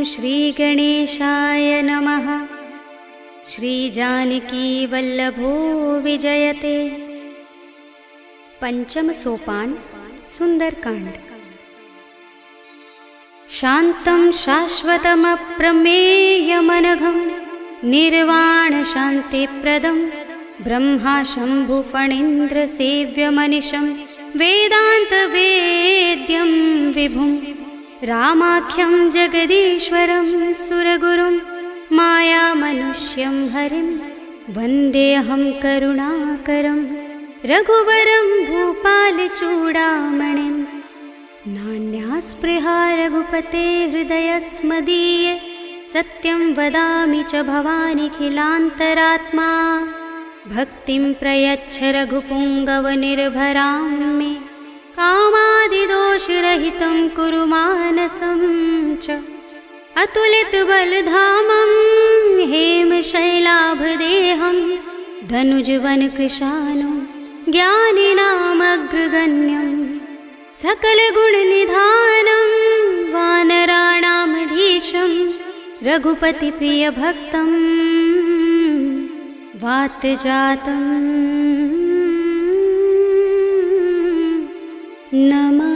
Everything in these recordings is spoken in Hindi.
श्रीगणेशाय नमः। श्रीजानकीवल्लभो विजयते। पंचम सोपान सुंदरकांड। शान्तं शाश्वतमप्रमेयमनघं निर्वाणशान्तिप्रदं ब्रह्मा शम्भुफणीन्द्रसेव्यमनिशं वेदान्तवेद्यं विभुं रामाख्यं जगदीश्वरं सुरगुरुं मायामनुष्यं हरिं वन्देऽहं करुणाकरं रघुवरं भूपालचूडामणिं। नान्यास्पृहा रघुपते हृदयस्मदीये सत्यं वदामि च भवानिखिलान्तरात्मा। भक्तिं प्रयच्छ रघुपुङ्गवनिर्भरां मे कामादिदोषरहितं कुरु मानसं च। अतुलितबलधामं हेमशैलाभदेहं धनुजवनकृशानुं ज्ञानिनामग्रगण्यं सकलगुणनिधानं वानराणामधीशं रघुपतिप्रियभक्तं वातजातं नमामि।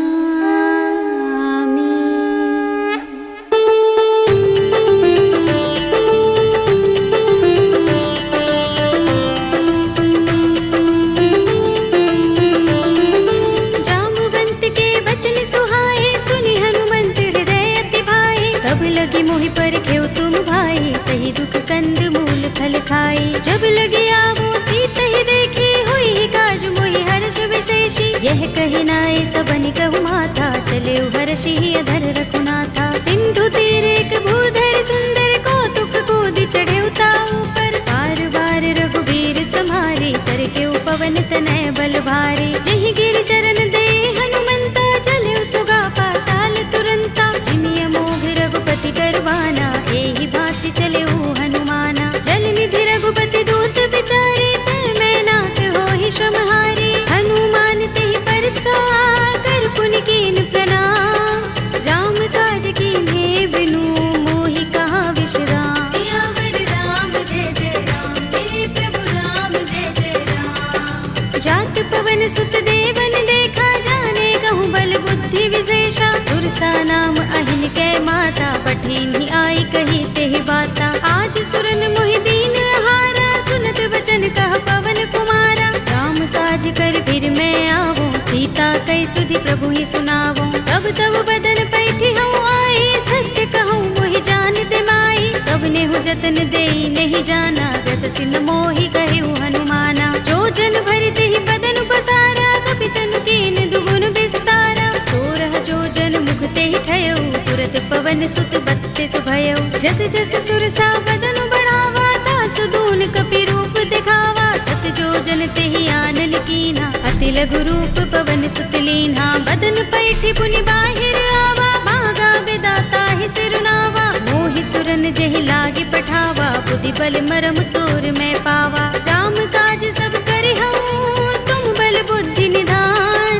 जामुवंत के बचन सुहाए सुनि हनुमंत हृदय अति भाए। तब लगी मोहि परखेउ तुम भाई सही दुख कंद मूल फल खाई। जब लगी आवो सीता ही देखी हुई काज मोहि हर्ष विशेषी। यह कही नाय सबनि कहु माथा चले हर्षि अधर रघुनाथा। सिंधु तीर एक भूधर सुंदर कौतुक कूदि चढ़े ताऊ पर। बार बार रघुबीर समारे तर के पवन तनय बल भारे। जहि गिर चरण दे हनुमंता चले सुगा पाताल तुरंता। जिमिय मोघ रघुपति करवाना एहि भांति चले हनुमाना। जल निधि रघुपति दूत बिचारे तै मैं नाथ होहि श्रमहारी। हनुमान तेहि परसा कर पुनि कीन प्रणाम। राम काज कीन्हे बिनु मोहि कहाँ विश्राम। सियावर राम जय जय राम मेरे प्रभु राम जय जय राम। जात पवन सुत देवन देखा जाने कहूँ बल बुद्धि विशेषा। सुरसा नाम अहिन कै माता पठिनी आई कही तेहि बाता। आज सुरन मोहि दीन हारा सुनत वचन कह पवन कुमारा। राम काज कर फिर मैं आवो सीता कई सुधि प्रभु ही सुनावो। तब तब बदन पैठी हूँ आई सत्य कहूँ मोहि जानते माई। तब नेहु जतन देई नहीं जाना रस सिन मोहि कहु हनुमाना। जो जन भरते ही बदन पसारा कपितनु कीन दुगुन विस्तारा। सोरह जो जन मुखते ही ठयो तुरत पवन सुत बत्तीस भयो। जस जस सुरसा बदन बढ़ावा तासु दून कपि रूप दिखावा। सत जो जन तेहि आनन कीन्हा अति लघु रूप पवन सुत लीन्हा। बदन पैठी पुनि बाहिर आवा मागा विदाता ही सिरुनावा। मोहि सुरन जहि लागे पठावा बुद्धि बल मरम तोर मैं पावा। राम काज सब करि हूँ तुम बल बुद्धि निधान।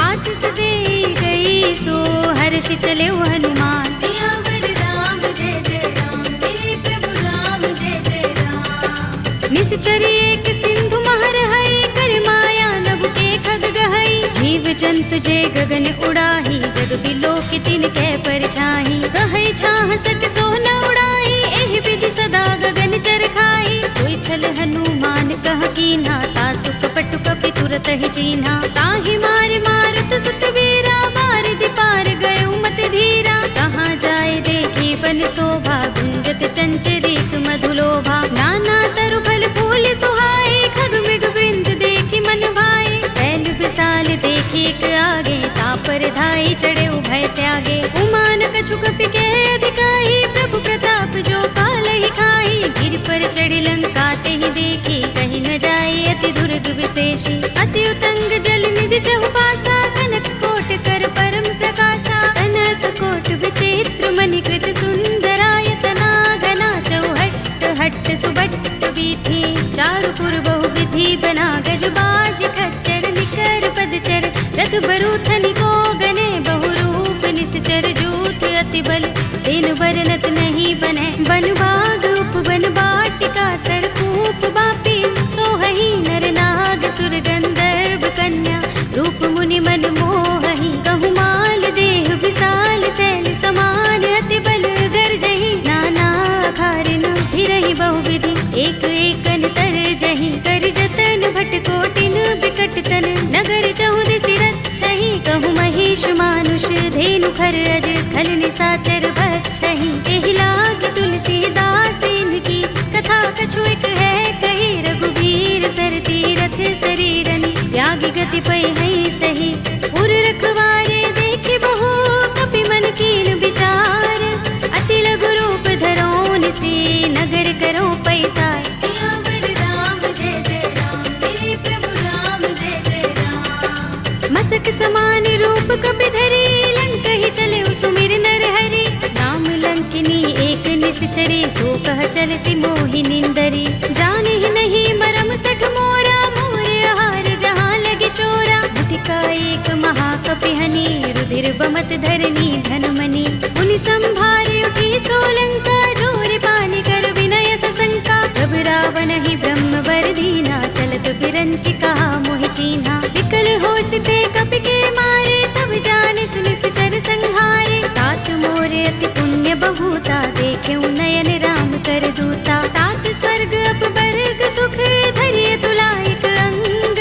आशीष दे गई सो हर्षि चले हनुमान। सियावर राम जय जय राम मेरे प्रभु राम जय जय राम। निश्चरी एक सिंधु महर हई कर माया नभ के खग गहई। जीव जंतु जे गगन उड़ाही जग बिलोक तिन कै परछाई। कहै छाह सक सो न उड़ाई एहि विधि सदा गगन चर खाई। सोई छल हनुमान कह कीन्हा तासु कपट कपि तुरत ही चीन्हा। ताहि मार मारुत सुत वीरा बारिधि पार गयो मत धीरा। कहाँ जाए देखी बन शोभा गुंजत चंचरीक मधुलोभा। नाना तरु फल फूल सुहाए खग मृग वृंद देखी मन भाए। शैल विशाल देखी एक आगे तापर धाई चढ़े भय त्यागे। उमान कछु कपि के अधिकाई प्रभु प्रताप जो काल ही खाई। गिर पर चढ़ी लंका तेहि देखी कहीं न जाए अति दुर्ग विशेषी। अति उतंग जल निधि चहुपासा कनक कोट कर परम प्रकाशा। अनंत कोट विचित्र मणिकृत सुंदरायतना घना चौहट्ट हट्ट सुबट्ट वीथि। चारु पुर बहु विधि बना गज बाज खच्चर निकर पदचर। रथ बरूथनि को गने बहु रूप निश्चर जूथ अति बल दिन वर्णत मुखर अज खल निसाचर बच्छहि। एहि लाग तुलसीदास इनकी कथा कछु एक है कही। रघुबीर सर तीरथ शरीरनि त्यागी गति पै है सही। उर रखवारे देखे बहु कपि मन कीन विचार। अति लघु रूप धरौन से नगर करो पैसार। सियावर राम जय जय राम मेरे प्रभु राम जय जय राम। मसक समान रूप कपि धरि लंकहि चले सुमिर नर हरि। नाम लंकिनी एक निश्चरी सो कह चल सी मोहि निंदरी। जाने ही नहीं मरम सठ मोरा मोर आहार जहाँ लगे चोरा। मुठिका एक महाकपिहनि रुधिर बमत धरनी धनमणि। मुनि संभारे उठी सोलंका जोर पानी कर विनय सशंका। जब रावण ही ब्रह्म वर दीना चलत बिरंचि कहा मोहि चीन्हा। विकल होसिते कपि के मारे तब जाने सुनि सचर संहारे। तात मोरे अति पुण्य बहुता देखे नयन राम कर दूता। तात स्वर्ग अपवर्ग सुख धरिय तुलायक अंग।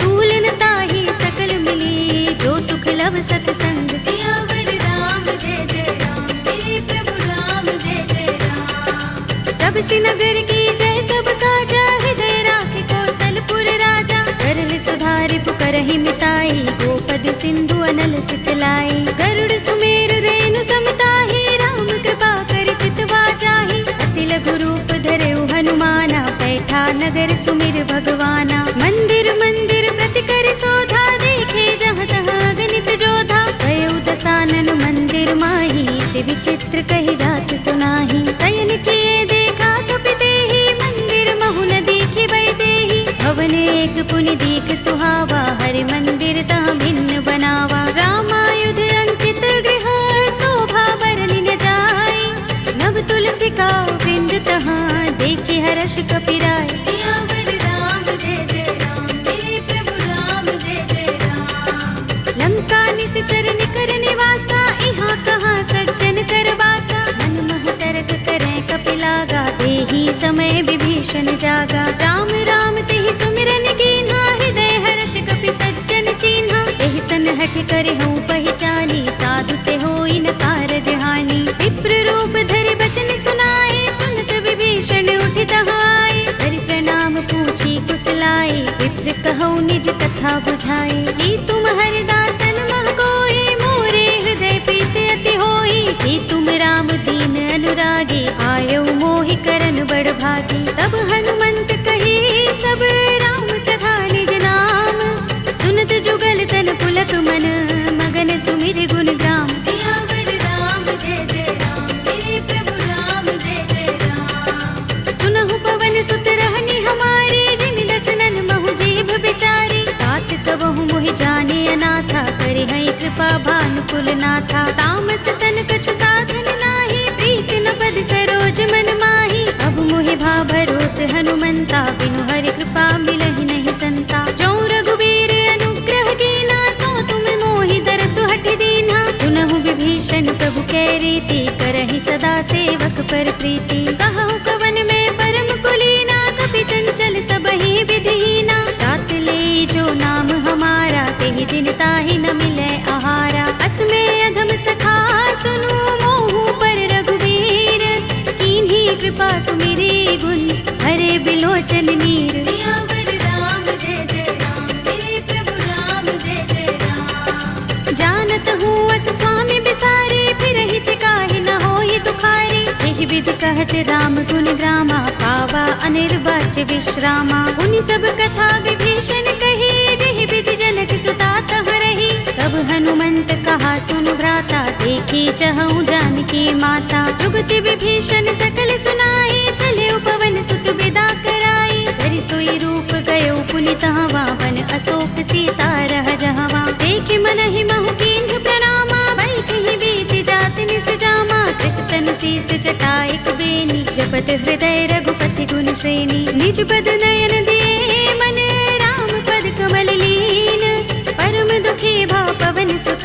तूल न ताहि सकल मिली जो सुख लव सतसंग। सियावर राम जय जय राम मेरे प्रभु राम जय जय राम। तब से नगर की जय सब काजा हृदय राखे कौशलपुर राजा। करल सुधारि पुकरहि मिताई गोपद सिंधु अनल सितलाई। गरुड़ सुमेर रेणु समताहि राम कृपा कर चितवा जाहि। अति लघु रूप धरेउ हनुमाना बैठा नगर सुमिर भगवाना। मंदिर मंदिर प्रति कर शोधा देखे जहाँ तहाँ गणित जोधा। गयउ दसानन मंदिर माही ते विचित्र कही जात सुनाही। शयन किए देखा कपि तेहि मंदिर महु न दिखि बै देहि। भवन एक पुनि दीख सुहावा हरि मंदिर तहाँ भिन्न बनावा। रामायुध अंकित गृह शोभा बरनि न जाय। नव तुलसी का वृंद तहाँ देखे हर्ष कपि राय। सियावर राम जय जय राम मेरे प्रभु राम जय जय राम। लंका निश्चर निकर निवासा इहाँ कहाँ सज्जन कर बासा। मन मोह तरक करें कपि लागा देहि समय विभीषण जागा। राम राम तेहि सुमिरन कीन्हा हृदय हर्ष कपि सज्जन चीन्हा। एहि सन हठ करे हूँ पहचानी साधु ते होई न कारज हानि। विप्र रूप धरि बचन सुनाए सुनत विभीषण उठि तहाय। हरि प्रणाम पूछी कुशलाए विप्र कहौ निज कथा बुझाए। कि तुम हरिदासन मह कोई मोरे हृदय प्रीत अति होई। कि तुम राम दीन अनुरागी आयौ मोहि करन बड़ भागी। तब हनुमंत कही सब राम तथा निज नाम। सुनत जुगल तन पुलक मन मगन सुमिर गुण ग्राम। सियावर राम जय जय राम मेरे प्रभु राम जय जय राम। सुनहु पवन सुत रहनी हमारे जिमि दसनन महु जीभ बिचारी। तात कबहु मोहि जाने अनाथा करे हैं कृपा भानुकुल नाथा। तामस तन कछु साधन नाही प्रीत न पद सरोज मन माही। अब मोहि भा भरोस हनुमंता बिनु हरि कृपा मिलहि नहीं संता। जो रघुबीर अनुग्रह कीना तो तुम मोहि दरसु हठ दीन्हा। सुनहु विभीषण प्रभु कै रीति करहि सदा सेवक पर प्रीति। कहु कवन में परम कुलीना कपि चंचल सबहि विधिहीना। तात ले जो नाम हमारा तेहि दिन ताहि न मिलै आहारा। अस में अधम सखा सुनु मोहु पर रघुबीर। कीन्ही कृपा सुमिरी गुण हरे बिलोचन नीर। सियावर राम जय जय राम मेरे प्रभु राम जय जय राम। जानत हूँ अस स्वामी बिसारे फिर हित काहि न होई दुखारी। एहि विधि कहत राम गुण ग्रामा पावा अनिर्वाच्य विश्रामा। उनि सब कथा विभीषण कही जेहि विधि जनक सुता तहाँ रही। तब हनुमंत कहा सुनु भ्राता देखी चहु जानकी माता। जुगति विभीषण सकल सुनाई चले पवन सुत विदा कराई। धरि सोई रूप गयो पुनि तहाँ वन अशोक सीता रह जहवा। देखे मन ही महु कीन्ह प्रणामा बैठि बीत जात निस जामा। कृस तनु शीस जटाइक बेनी जपत हृदय रघुपति गुण श्रेणी। निज पद नयन दिए मन राम पद कमल लीन। परम दुखी भाव पवन सुत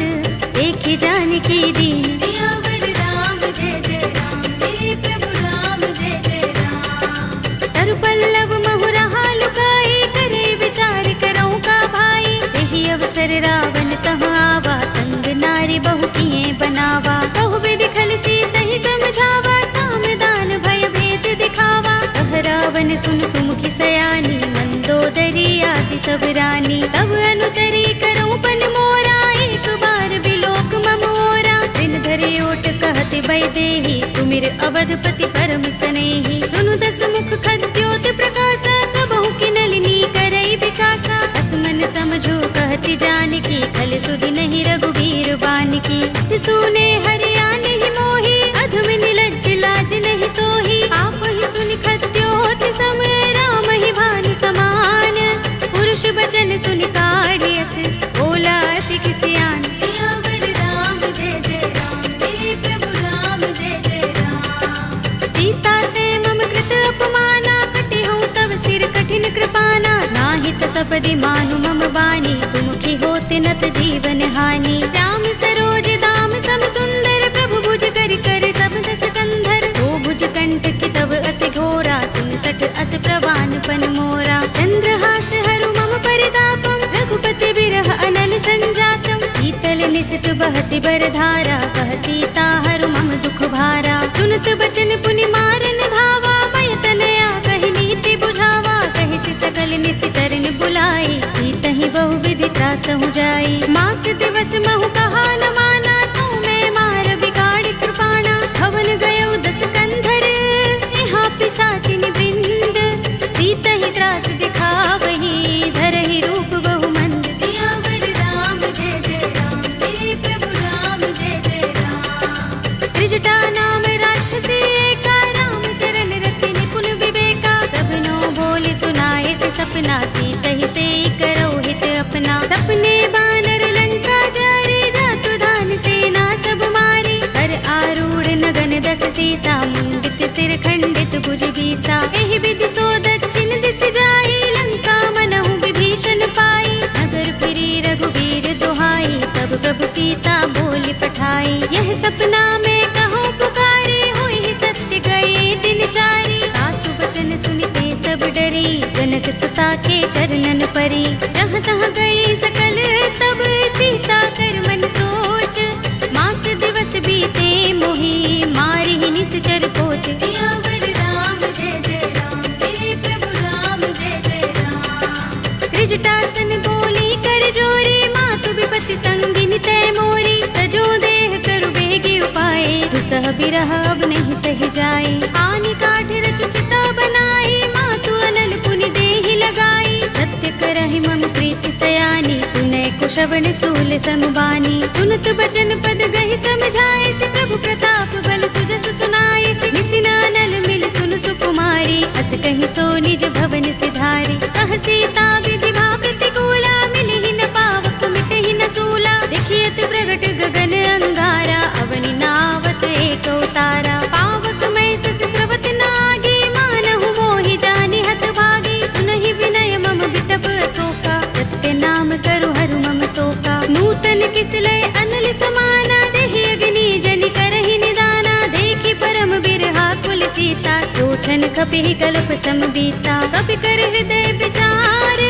देखि जानकी दीन। सियावर राम जय जय राम मेरे प्रभु राम जय जय राम। तरु पल्लव महु रहा लुकाई करे विचार करऊँ का भाई। यही अवसर रावण तहाँ आवा संग नारी बहु किए बनावा। बहुविधि खल सीत ही समझावा, सामदान भय भेद दिखावा। कह रावण सुन सुमुखी सयानी, मंदोदरी आदि सब रानी। तब अनुचरी करऊं पन मोरा, एक बार बिलोक मम ओरा। दिन धरि ओट कहते वैदेही, सुमिर अवधपति परम स्नेही। सुनु दस मुख खद्योत प्रकाशा, कबहु की नलिनी करई विकासा। असमन समझो कहती जानकी, खल सुधि नहीं रघुबीर बानकी। सुने हरिया नहीं मोही, अधम निलज्ज लाज नहीं तोही। आप ही सुनि खद्योत सम, राम ही भानु समान। पुरुष बचन सुनि काढ़ियस, बोला अति किसी आन। सियावर राम जय जय राम, मेरे प्रभु राम जय जय राम। सीता ते मम कृत अपमाना, कटि हूँ तब सिर कठिन कृपाना। नाहित सपदि मानु मम बानी, सुमुखी होते नत जीवन हानि। राम सरोज दाम सम सुंदर, प्रभु भुज कर कर सब दस कंधर। ओ भुज कंठ की तब अस घोरा, सुन सठ अस प्रवान पन मोरा। चंद्रहास हरु मम परितापम, रघुपति बिरह अनल संजातम। शीतल निसित बहसि बरधारा, कह सीता हरु मम दुख भारा। सुनत बचन पुनि मारन धावा, मय तनया कहि नीति बुझावा। कहि सि सकल निसिचरन बुलाई, सीतहि बहुविधि त्रासहु जाई। मास दिवस महु कहा न माना, तू मैं मार बिगाड़ कृपाणा। भवन गयो दस कंधर, यहाँ पिशाचिनि वृंद। सीतहि त्रास दिखावही, धरहि रूप बहु मंद। सियावर राम जय जय राम, मेरे प्रभु राम जय जय राम। त्रिजटा नाम राक्षसी एका, राम चरण रति निपुण विवेका। सबनो बोले सुनाए से सपना, सीतहि से करो हित अपना। सपने बानर लंका जारे, जातु धान सेना सब मारे। हर आरूढ़ नगन दस सीसा, मुंडित सिर खंडित भुज बीसा। एहि विधि सो दक्षिण दिस जाई, लंका मनहु विभीषण पाई। नगर फिरी रघुबीर दुहाई, तब प्रभु सीता बोली पठाई। यह सपना में कहूँ पुकारे, होई सत्य गए दिन चारी। सासु वचन सुनते सब डरी, जनक सुता के चरणन परी। जहाँ तहाँ गई सकल तब, सीता कर मन सोच। मास दिवस बीते मोही, मारी ही निश्चर पोच। सियावर राम जय जय राम, मेरे प्रभु राम जय जय राम। त्रिजटासन बोली कर जोरी, मातु विपत्ति संगिनी तै मोरी। तजो देह करु बेगी उपाय, दुसह बिरह अब नहीं सह जाए। आनि काठ रचु चिता बनाई, मातु अनल पुनि देहि लगाई। सत्य करहि मम प्रीति सयानी, सुनै कुशवन सूल समबानी। सुनत बचन पद गहि समझाए, से प्रभु प्रताप बल सुजस सुनाए। से निसिना नल मिल सुन सुकुमारी, अस कहि सो निज भवन सिधारी। कह सीता विधि भा प्रतिकूला, मिलहि न पावक मिटहि न सूला। देखियत प्रगट गगन अंगारा, अवनि नावत एक उतारा। पावक मैं सस स्रवत नागी, मानहु मोहि जानि हत भागी। सुनहि विनय मम बिटप अशोका, सत्य नाम करु हरु मम शोका। नूतन किसलय अनल समाना, देहि अग्नि जनि करहि निदाना। देखि परम बिरहा कुल सीता, लोचन कपिहि कल्प सम बीता। कपि कर हृदय विचार,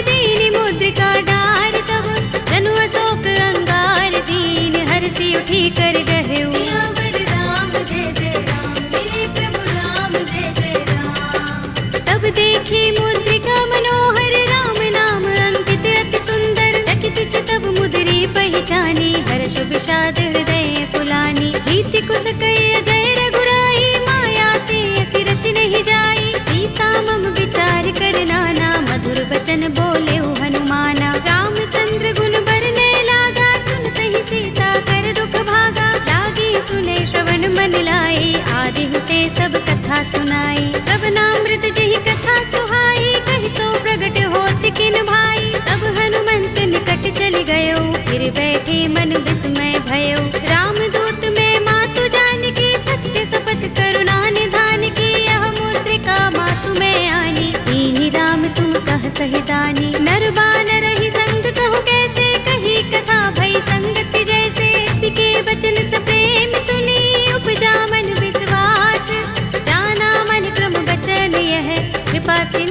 दीनि मुद्रिका डार। तब जनु अशोक अंगार, दीन हर्षि उठी कर गहेउ। सियावर राम जय जय राम, मेरे प्रभु राम जय जय राम। तब देखी मुद्रिका मनोहर, राम नाम अंकित अति सुंदर। चकित चितव मुद्री पहचानी, हर्ष विषाद हृदय कुलानी। जीति कुस कई अजय रघुराई, माया ते असी रच नहीं जाई। सीता मम विचार कर नाना, मधुर वचन बोले हनुमाना। रामचंद्र गुण बरने लागा, सुनते सीता कर दुख भागा। लागी सुने श्रवण मन लाई, आदि हुते सब कथा सुनाई। श्रवणामृत जहि कथा सुहाई, कहि सो प्रगट होत किन भाई। तब हनुमंत निकट चल गयो, फिर बैठे मन विस्मय भयो। रामदूत में मातु जानकी, सत्य शपथ करुणा निधान की। यह मुद्रिका मातु में आनी, दीनि राम तुम कह सहि दानी। नर बानर ही संग कहु कैसे, कही कथा भई संगति जैसे। पिके वचन सप्रेम सुनी, उपजा मन विश्वास। जाना मन क्रम बचन यह, कृपा से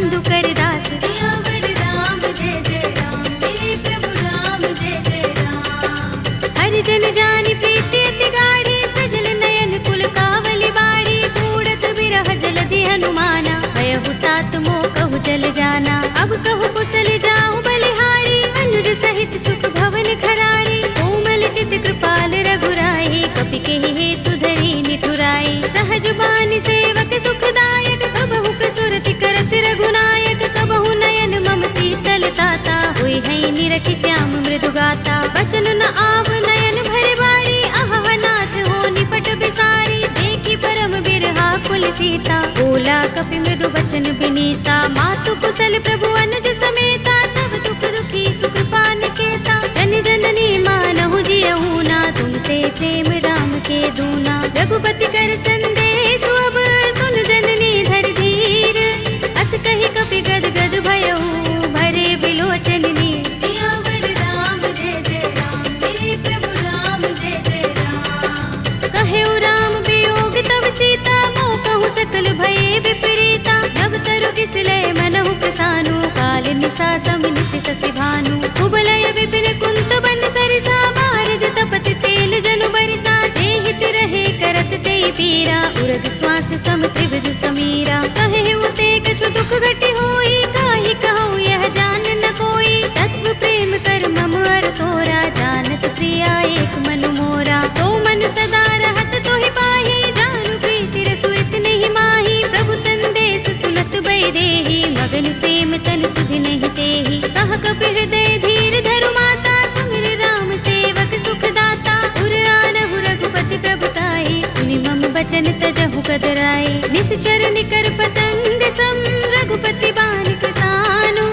सीता, बोला कपि मृदु बचन विनीता। मातु कुशल प्रभु अनुज समेता, तब दुख दुखी सुकृपा निकेता। जन जननी मानहु जियहु ना, तुम ते प्रेम राम के दूना। रघुपति कर संदेश अब सुन जननी धर धीर, अस कहि कपि गद गद भयहु भरे बिलोचन नीर। सियावर राम जय जय राम, मेरे प्रभु राम जय जय राम। कहेउ राम वियोग तब सीता, मोह कहूँ सकल भये विपरीता। नव तरु किसले मनहु प्रसानु, काल निसा समिनिसि शशि भानु। कुबलय विपिन कुंत बन सरिसा, बारद तपत तेल जनु बरिसा। जे हित रहे करत ते पीरा, उरग श्वास सम त्रिविध समीरा। कहेउ ते कछु दुख घटी होई, काहि कहूँ यह जान न कोई। तत्व प्रेम कर मम अर तोरा, जानत प्रिया एक मनु मोरा। तो मन सदा रहत तोहि पाहि, जानु प्रीति रसुइत नहीं माही। प्रभु संदेश सुनत बै देहि, मगन प्रेम तन सुधि नहीं तेहि। कह कपि हृदय धीर धरु माता, सुमिर राम सेवक सुख दाता। उर आनहु रघुपति प्रभुताई, सुनि मम बचन तजहु कदराई। निश्चर निकर पतंग सम, रघुपति बानिक सानु।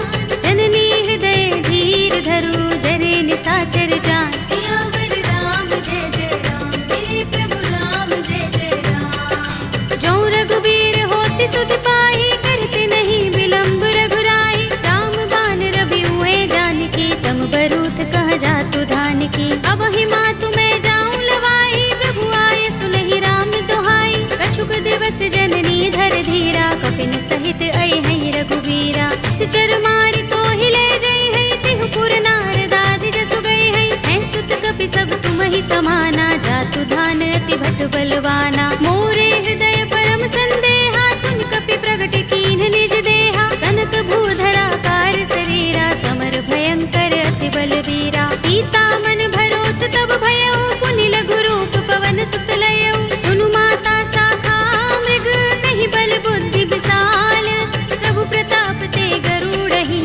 जननी हृदय धीर धरु, जरे निसाचर जान। सियावर राम जय जय राम, मेरे प्रभु राम जय जय राम। जो रघुबीर होति सुधि पाहि, करते नहीं विलंब रघुराई। राम बान रवि हुए जानकी, तम बरूथ कह जातु धानकी। अब ही मातु मैं जाऊं लवाई, प्रभु आए सुनहि राम दोहाई। कछुक दिवस जननी धर धीरा, कपिन सहित अइ हैं रघुबीरा। सिचर मारि तो ही ले जई है, तिहु पुर नारद आदि जसु गए हैं। हैं सुत कपि सब तुम ही समाना, जातु धान अति भट बलवाना। मोरे हृदय परम संदेहा, सुन कपि प्रगट कीन्ह निज देहा। कनक भूधरा कार शरीरा, समर भयंकर अति बलवीरा। सीता मन भरोस तब भयउ, पुनि लघु रूप पवन सुत लयउ। सुनु माता शाखा मृग, नहीं बल बुद्धि विशाल। प्रभु प्रताप ते गरुड़हि,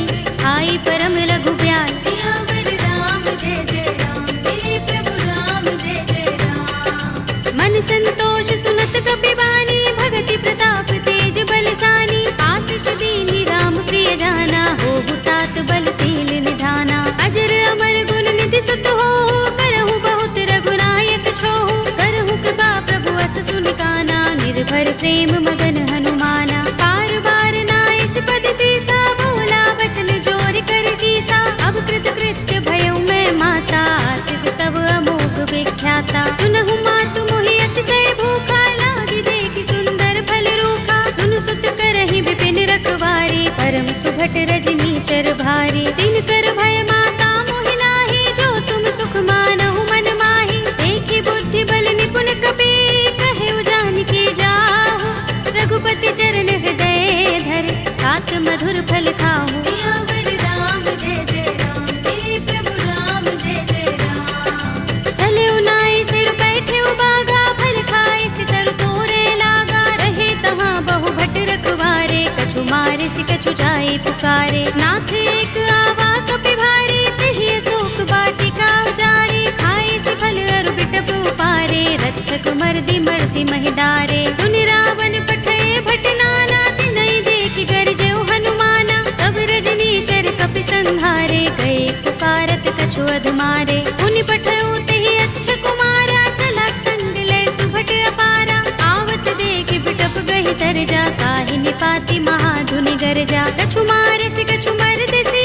आई परम लघु ब्याल। सियावर राम जय जय राम, मेरे प्रभु राम जय जय राम। मन संतोष सुनत कपि बानी, भगति प्रताप तेज बलसानी। आशीष दीनी राम प्रिय जाना, होहु तात बलशील निधाना। अजर अमर गुण निधि सुत होहु, करहु बहुत रघुनायक छोहु। करहु कृपा प्रभु अस सुनि काना, निर्भर प्रेम मगन हनुमाना। बार बार नाइस पद सीसा, बोला वचन जोर कर कीसा। अब कृत कृत्य भयउ मैं माता, आशीष तब अमोघ विख्याता। सुनहु मातु मोहि अतिशय भूखा, लागी देखि सुंदर फल रूखा। सुनु सुत करहि विपिन रखवारी, परम सुभट रजनी चर भारी। दिन कर भय माता मोहि नाहि, जो तुम सुख मानहु मन माहि। देखि बुद्धि बल निपुण कपि, कहेउ जानकी जाहु। रघुपति चरण हृदय धर, तात मधुर फल खाहु। सियावर राम जय जय राम, मेरे प्रभु राम जय जय राम। चले उनाई सिर बैठे बागा, फल खाए सितर तोरे लागा। रहे तहाँ बहु भट रखवारे, कछु मारे सि कछु जाए पुकारे। नाथ एक आवा कपि भारी, तिहि अशोक वाटिका उजारी। खाए सि फल अरु बिटप उपारे, रक्षक मर्दि मर्दि महि डारे। सुनि रावण पठय भट नाना, तिनहि देखि गरजेउ हनुमाना। सब रजनी चर कपि संहारे, गए पुकारत कछु अधमारे। मुनि पठउ तेहि अच्छ कुमारा, चला संग लय सुभट अपारा। आवत देखि बिटप गहि तरजा, काहि निपाति महाधुनि गरजा। कछु मारे सि कछु मरदेसि,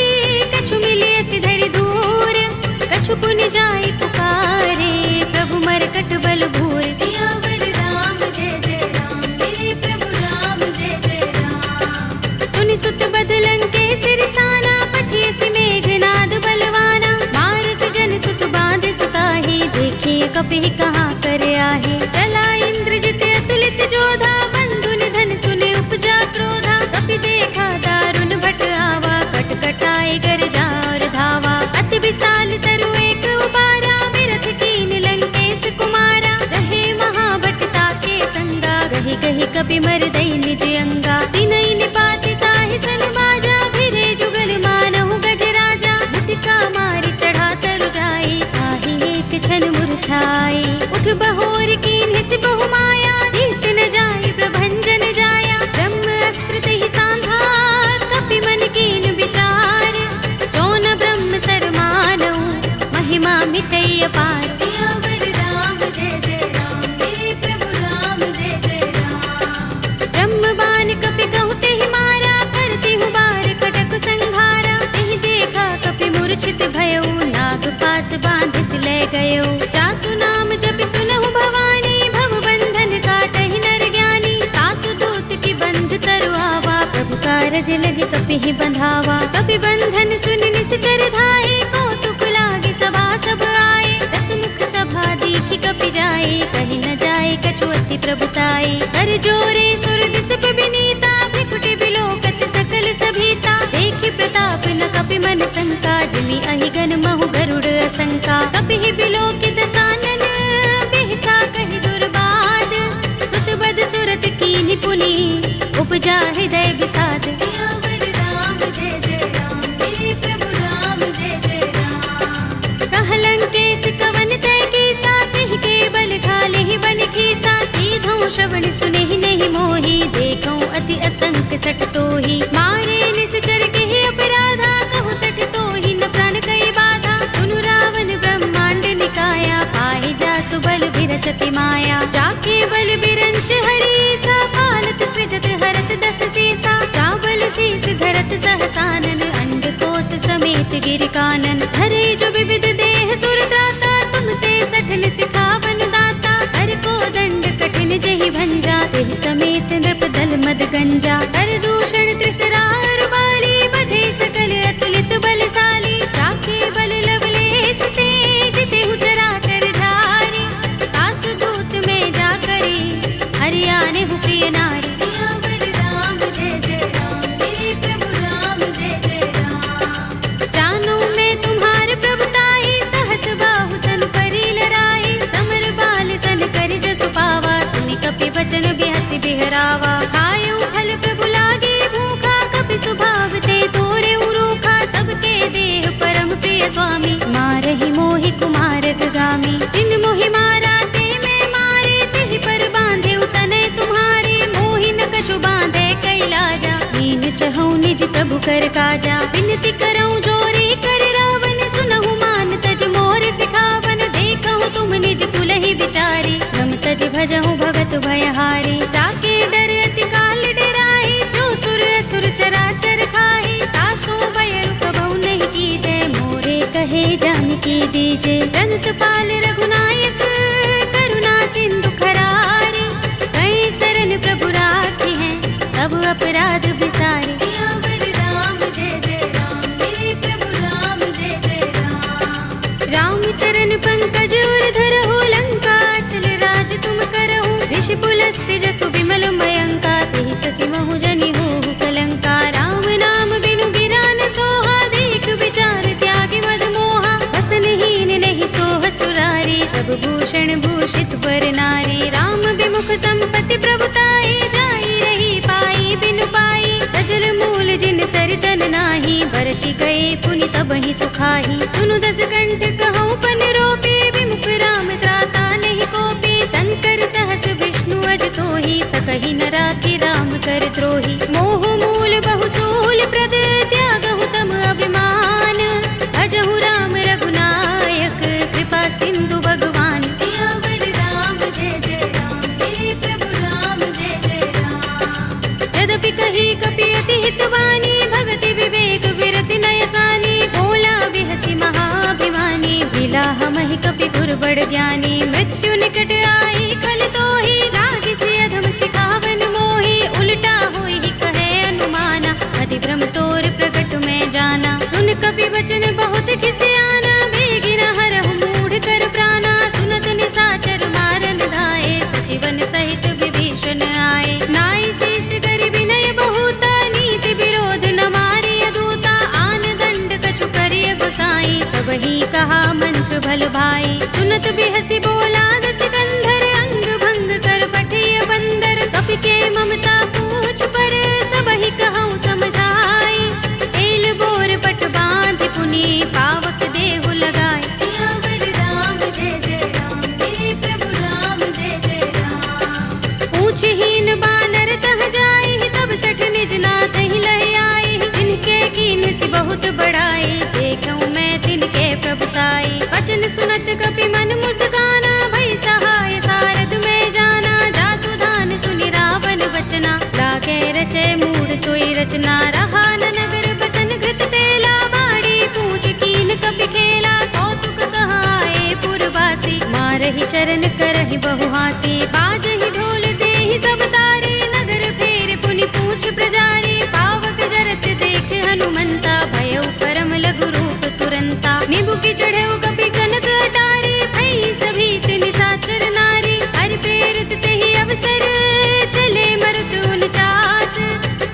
कछु मिलिए सि धरि धूर। कछु पुनि जाई पुकारे, प्रभु मरकट बल भूर। सियावर राम जय जय राम, मेरे प्रभु राम जय जय राम। तुनि सुत बध लंकेश रिसाना, पठिए सि मेघनाद बलवाना। मारस जन सुत बांध सुताहि, देखिए कपि कहाँ कर आहे। चला इंद्रजित अतुलित जोधा, बंधु निधन सुने उपजा क्रोधा। कपि देखा दारुण भट आवा, कट कटाए गरजा और धावा। अति विशाल तरु एक उबारा, बिरथ कीन लंकेश कुमारा। रहे महाभट ताके संगा, गहि गहि कपि मर दई निज अंगा। तिनहि निपाति ताहि सन बाजा, भिरे जुगल मानहु गज राजा। मुटिका मारि चढ़ा तरु जाई, ताहि एक छन मुरझाई। उठ बहोर कीन्हि सि बहु माया, जीत न जाई प्रभंजन कपि ही बंधावा। कपि बंधन सुन निश्चर धाये, कौतुक लागे सभा सब आए। दस मुख सभा दीखि कपि जाए, कही न जाए कछु अति प्रभुताई। कर जोरे सुर दिस विनीता, भ्रिकुटि बिलोकत सकल सभीता। देखि प्रताप न कपि मन शंका, जिमि अहिगन महु गरुड़ असंका। कपि ही बिलोकित सानन, बिहसा कहि दुर्बाद। सुत बद सुरत कीन्हि पुनि, उपजा हृदय विषाद। सियावर राम जय जय राम, मेरे प्रभु राम जय जय राम। कह लंकेश कवन तय कीसा, तिहि के बल ढाले ही बन खीसा। कीधौं श्रवण सुनेहि नहीं मोहि, देखौं अति असंक सठ तोहि। मारे निश्चर केहि अपराधा, कहु सठ तोहि न प्राण कई बाधा। सुनु रावण ब्रह्मांड निकाया, पाहि जासु बल बिरचति माया। जाके बल बिरंच हरीसा, पालत सृजत हरत दस सीसा। चावल शीस धरत सहसानन, अंडकोश समेत गिर कानन। धरे जो विविध देह सुर त्राता, तुमसे सठन सिखावन दाता। हर को दंड कठिन जहि भंजा, तेहि समेत नृप दल मद गंजा। कर दूषण त्रिसरार बाली, बधे सकल अतुलित बलशाली। जाके बल लवलेस ते, जितेहु चराचर धारी। तासु दूत में जा करी, हरियाणे हु प्रिय नारी। सियावर राम जय जय राम, मेरे प्रभु राम जय जय राम। जानो मैं तुम्हार प्रभुताई, सहस बाहु सन करी लड़ाई। समर बाल सन करि जसु पावा, सुनि कपि बचन बिहसि बिहरावा। खायउ फल प्रभु लागे भूखा, कपि सुभाव ते तोरे उरूखा। सबके देह परम प्रिय स्वामी, मारहि मोहि कुमारक गामी। जिन मोहि मारा ते मैं मारे, तिहि पर बांधे तनय तुम्हारे। मोहि न कछु बांधे कैलाजा, मीन चहु निज प्रभु कर काजा। विनती करऊं जोरी कर रावण, सुनहु मान तज मोर सिखावन। देखहु तुम निज कुलहि बिचारी, रम तज भजहु भगत भयहारी। जाके डर अति काल डराहि, जो सुर असुर चराचर खाहि। तासो बयरु कबहु नहीं कीजय, मोरे कहे जानकी दीजे। रंत पाल रघुनायक, करुणा सिंधु खरारे। कई शरण प्रभु राखी हैं, तब अपराध बिसारे। सियावर राम जय जय राम, मेरे प्रभु राम जय जय राम। राम चरण पंकज उर धरहु, लंका चल राज तुम करहु। ऋषि पुलस्त्य जसु विमल मयंका, तेहि शशि महु जनि होहु कलंका। राम नाम बिनु गिरा न सोहा, देख विचार त्यागी मद मोहा। बसनहीन नहीं सोह सुरारी, प्रभु भूषण भूषित बर नारी। राम विमुख संपत्ति प्रभुताई, जाई रही पाई बिनु पाई। सजल मूल जिन सरितन नाही, बरषि गए पुनि तबहि सुखाही। सुनु दस कंठ कहऊँ पन रोपे, विमुख राम त्राता नहीं कोपे। शंकर सहस विष्णु अज तोहि, सकहि न राखि राम कर द्रोही। मोह मूल बहु सूल प्रद, त्यागहु तम अभिमान। भजहु राम रघुनायक, कृपा सिंधु भगवान। सियावर राम जय जय राम, मेरे प्रभु राम जय जय राम। यद्यपि कही कपि अति हितवानी, भगति विवेक विरति नय सानी। बोला बिहसि महाभिमानी, मिला हमहि कपि गुर बड़ ज्ञानी। मृत्यु निकट आई खल तोहि, लागिसि अधम सिखावन मोहि। उल्टा होई कहे अनुमाना, अति भ्रम तोर प्रगट में जाना। सुन कपि वचन बहुत खिसियाना, बेगिन हरहु मूढ़ कर प्राणा। सुनत निशाचर मारन धाये, सजीवन सहित विभीषण आए। नाई शीस करि विनय बहुता, नीति विरोध न मारिय दूता। आन दंड कछु करिय गोसाई, सबहि कहा मंत्र भल भाई। सुनत बिहसि बोला दस कंधर, अंग भंग कर पठिय बंदर। कपि के ममता पूछ पर, सबहि कहऊँ समझाई। एल बोर पट बांधि पुनि, पावक देहु लगाई। सियावर राम जय जय राम, मेरे प्रभु राम जय जय राम। पूछहीन बानर तह जाई, तब सठ निज नाथ ही लहि आई। जिनके कीन्हि बहुत बड़ाई, देखऊँ मैं तिनके प्रभुताई। वचन सुनत कपि मन मुस्काना, भई सहाय सारद में जाना। जातु धान सुनि रावण वचना, लागे रचय मूढ़ सोई रचना। रहा न नगर बसन घृत तेला, बाड़ी पूछ कीन कपि खेला। कौतुक कहाए पुरवासी, मारहि चरण करहि बहु हासी। बाजहि ढोल देहि सब तारे, नगर फेर पुनि पूछ प्रजारी। पावक जरत देख बुकी चढ़े कपि कनक अटारी, भई सभी निशाचर नारी। हरि प्रेरित तेहि अवसर, चले मरुत 49।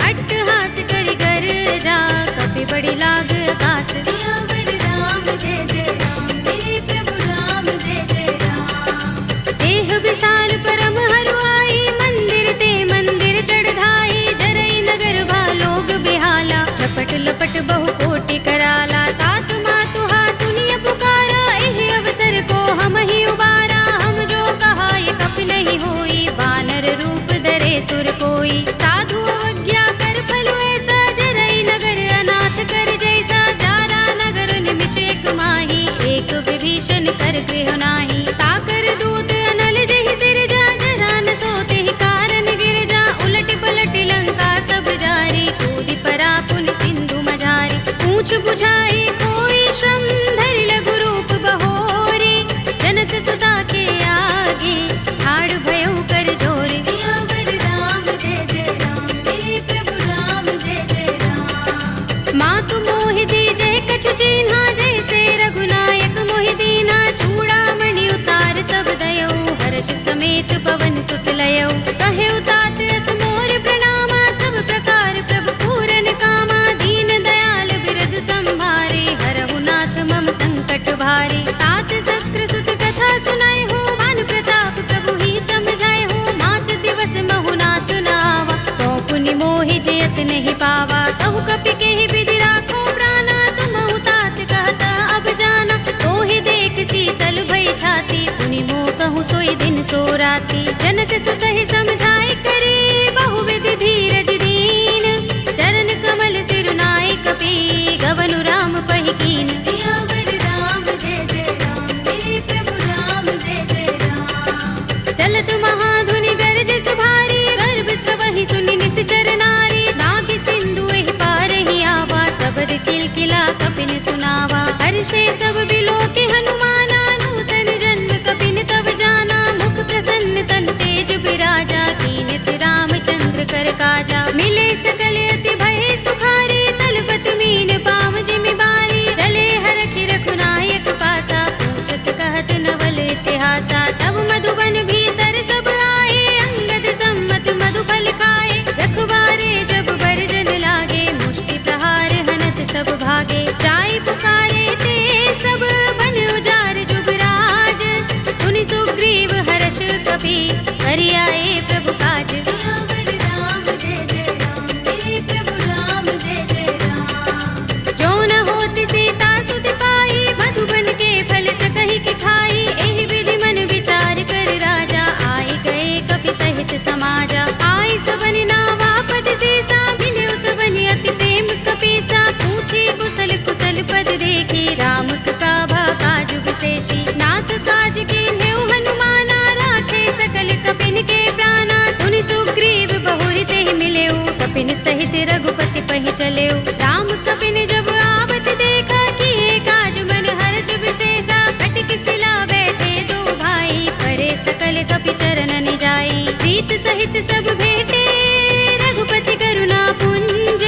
अट्टहास करि गर्जा, कपि बड़ी लाग आकाश। सियावर राम जय जय राम, मेरे प्रभु राम जय जय राम। देह विशाल परम हरुआई, मंदिर ते मंदिर चढ़ाई। जरई नगर भालोग बिहाला, झपट लपट बहु कोटि कराला। तात मातुहा सुनिय पुकारा, एहि अवसर को हम ही उबारा। हम जो कहा ये कपि नहीं होई, वानर रूप धरे सुर कोई। साधु अवज्ञा कर फल ऐसा, जरई नगर अनाथ कर जैसा। जारा नगर निमिष एक माही, एक विभीषण कर गृह नाही। ताकर दूत अनल जहि सिरजा, जरा न सोते ही कारण गिरजा। उलट पलट लंका सब जारी, कूदि परा पुनि सिंधु मझारी। पूछ बुझाई कोई श्रम, धरि लघु रूप बहोरी। जनक सुता के आगे, ठाड़ भयउ कर जोरे। सियावर राम जय जय राम, मेरे प्रभु राम जय जय राम। मातु मोहि दीजै कछु चिन्हा, जैसे रघुनायक मोहि दीन्हा। चूड़ामणि उतार तब दयौ, हर्ष समेत पवन सुत लयौ। कहे तात अस मोर प्रणामा, सब प्रकार प्रभु पूरन कामा। दीन दयाल बिरद संभारे, हरहु नाथ मम संकट भारे। तात शक्र सुत कथा सुनाए हो, मान प्रताप प्रभु ही समझाए हो। मास दिवस महु नाथ नावा, तो पुनि मोहि जयत नहीं पावा। कहु कपि केहि विधि राखो प्राणा, तुमहु तात कहता अब जाना। तोहि देख शीतल भई छाती, पुनि मोह कहूँ सोई दिन सो राती। जनक सुतहि समझाए करे, बहु विधि धीरज दीन। चरण कमल सिरुनाए कपि, गवनु राम पहि कीन। सियावर राम जय जय राम, मेरे प्रभु राम जय जय राम। चलत महाधुनि गरज सुभारी, गर्भ स्रवहि सुनि निश्चर नारी। नागि सिंधु एहि पार ही आवा, तबद किलकिला कपिन सुनावा। हर्षे सब बिलोके हनुमाना, नूतन जन्म कपिन तब जाना। मुख प्रसन्न तन तेज बिराजा, कीन सि रामचंद्र कर काजा। मिले सकल अति भय सुखारी, तलपत मीन पाव जिमि बारी। चले हरखि रघुनायक पासा, पूछत कहत नवल इतिहासा। तब मधुबन भीतर सब आए, अंगद सम्मत मधु फल खाए। रखवारे जब बरजन लागे, मुष्टि प्रहार हनत सब भागे। जाय पुकारे ते सब, बन उजार जुबराज। सुनि सुग्रीव हर्ष कपि, करि आए प्रभु काज। सियावर राम जय जय राम, मेरे प्रभु राम जय जय राम। जो न होति सीता सुत पाई, मधुबन के फल सकहि कि खाई। एहि विधि मन विचार कर राजा, आए गए कपि सहित समाजा। आए सबनि नावा पद सीसा, मिले सबनि अति प्रेम कपीसा। पूछे कुशल कुशल पद देखी, राम कृपा काजु विशेषी। नाथ काज कीन्हेउ हनुमाना, राखे सकल कपिन के प्राणा। सुनि सुग्रीव बहुरि तेहि मिलेउ, कपिन सहित रघुपति पहि चलेउ। राम कपिन जब आवत देखा, किए काज मन हर्ष विशेषा। कटक सिला बैठे दो भाई, करे सकल कपि चरण जाई। प्रीत सहित सब भेटे, रघुपति करुणा पुंज।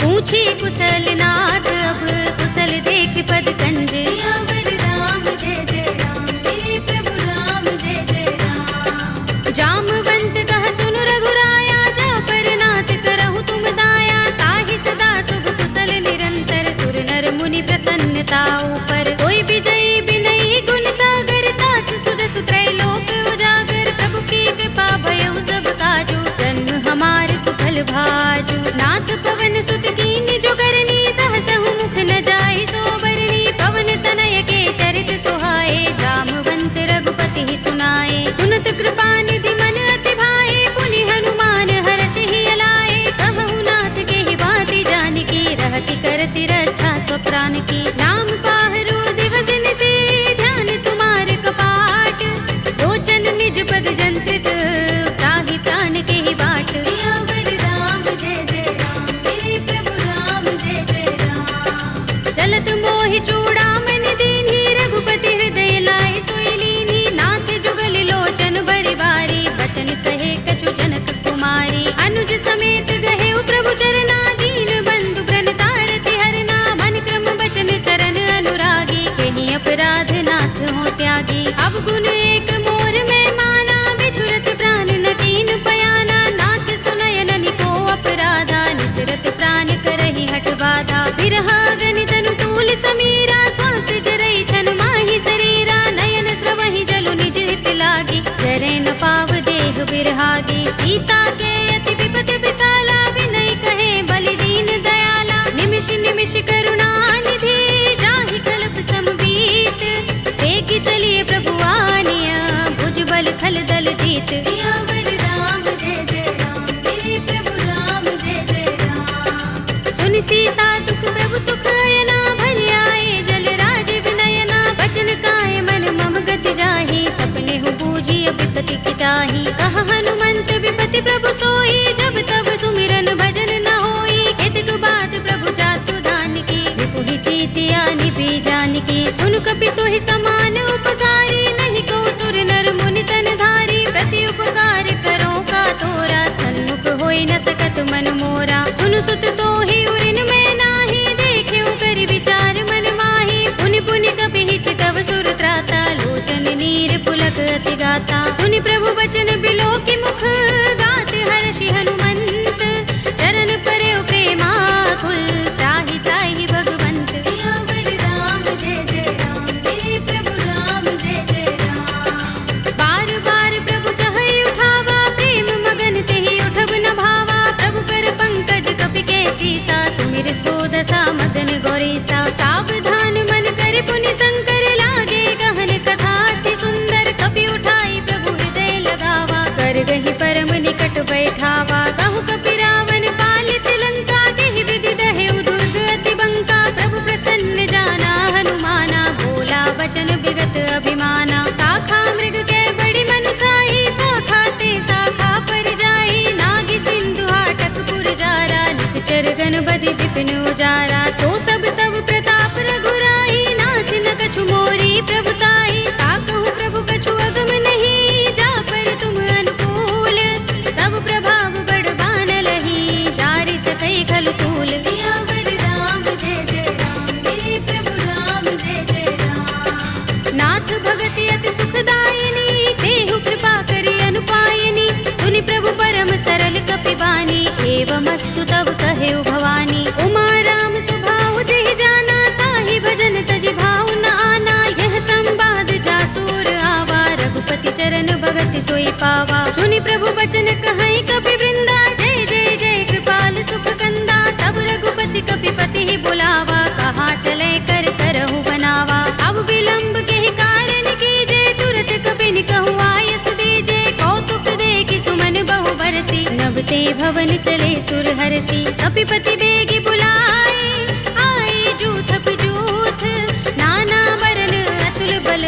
पूछी कुशल नाथ, अब कुशल देख पद कंज। सियावर राम जय जय राम, मेरे प्रभु राम जय जय राम। जामवंत कह सुनु रघुराया, जा पर नाथ करहु तुम दाया। ताहि सदा शुभ कुशल निरंतर, सुर नर मुनि प्रसन्नता ऊपर। कोई विजयी बिनहि गुण सागर, तास सुध सुत्रय लोक उजागर। प्रभु की कृपा भयउ सब काजू, जन्म हमार सुफल भाजू। नाथ पवन सुत कीन जो करनी, सहसहु मुख न जाहि सोबरनी। पवन तनय के चरित सुहाए, जामवंत रघुपति ही सुनाए। सुनत कृपा निधि मन अति भाए, पुनि हनुमान हर्षि ही अलाए। कहु नाथ के ही बाती जानकी, रहति करति रक्षा स्वप्रान की। नाम पाहरो दिवस निशि, ध्यान तुम्हार कपाट। लोचन निज पद जंत्रित, त्राहि प्राण के ही बाट। सियावर राम जय जय राम, मेरे प्रभु राम जय जय राम। चलत मोहि चूड़ामणि दीन्ही, रघुपति हृदय लाए सोई लीन्ही। नाथ जुगल लोचन बरि बारी, बचन कहे कछु जनक कुमारी। अनुज समेत गहेउ प्रभु चरना, दीन बंधु प्रण तारति हरना। मन क्रम बचन चरण अनुरागी, के चिरहागी, सीता के अति विपद विसाला, विनय कहे बलि दीन दयाला, निमिष निमिष करुणा निधि, जाहि कल्प समबीत, वेगी चलिए प्रभु आनिया, भुज बल खल दल जीत। सियावर राम जय जय राम, मेरे प्रभु राम जय जय राम। सुन सीता दुख प्रभु सुख अयना, भरि आए जल राज विनयना, बचन काए मन मम गति जाहि, सपने हूँ बूझी विपति की ताहि। कहा हनुमंत विपति प्रभु सोई, जब तब सुमिरन भजन न होई, केतक बात प्रभु जातु धान की, विपुहि जीतिया निपि जानकी। सुन कपि तोहि समान उपकारी, नहीं को सुर नर मुनि तन धारी, प्रति उपकार करो का तोरा, सन्मुख होई न सकत मन मोरा। सुन सुत तोहि उरिन में नाही, देखेउ करि विचार मन माही, पुनि पुनि कपि हिचकव सुर त्राता, लोचन नीर पुलक अति गाता। सुनि प्रभु बचन बिलोकि मुख, गात हर्षि हनुमंत, चरण परेउ प्रेमाकुल, त्राहि त्राहि भगवंत। सियावर राम जय जय राम, मेरे प्रभु राम जय जय राम। बार बार प्रभु चहई उठावा, प्रेम मगन तेहि उठब न भावा, प्रभु कर पंकज कपि के सीसा, तुमिर सोदसा मगन गौरीसा। सावधान मन कर पुनि शंकर, लागे गहन कथा अति सुंदर, कपि उठाई प्रभु हृदय लगावा, कर गहि परम निकट बैठावा। कहु कपि रावण पालित लंका, देहि विधि दहेउ दुर्ग अति बंका, प्रभु प्रसन्न जाना हनुमाना, बोला वचन विगत अभिमाना। शाखा मृग के बड़ी मनुसाही, शाखा ते शाखा पर जाई, नागी सिंधु हाटक पुर जारा, निकचर गण बदि विपिन उजारा। सो सब तब प्रताप रघुराई, नाथ न कछु मोरी प्रभुताई, ताकहु प्रभु कछु अगम नहीं, जा पर तुम अनुकूल, तब प्रभाव बड़ बान लही, जारि सकई खलु तूल। सियावर राम जय जय राम, मेरे प्रभु राम जय जय राम। नाथ भगति अति सुखदायिनी, देहु कृपा करि अनुपायिनी, सुनि प्रभु परम सरल कपि बानी, एवमस्तु तब कहेउ भवानी। उमा राम स्वभाव जेहि जाना, ताहि भजन तजि भाव न आना, यह संवाद जासुर आवा, रघुपति चरण भगति सोई पावा। सुनि प्रभु बचन कहई कपि वृंदा, जय जय जय कृपाल सुख कंदा, तब रघुपति कपि पति ही बुलावा, कहा चले कर करहु बनावा। अब विलंब के कारण कीजे, तुरत कपि कहु आयस दीजे, कौतुक देखि सुमन बहु बरसी, नभ ते भवन चले सुर हर्षि। कपिपति बेगी बुलाए, आए जूथप जूथ, नाना वरन अतुल बल,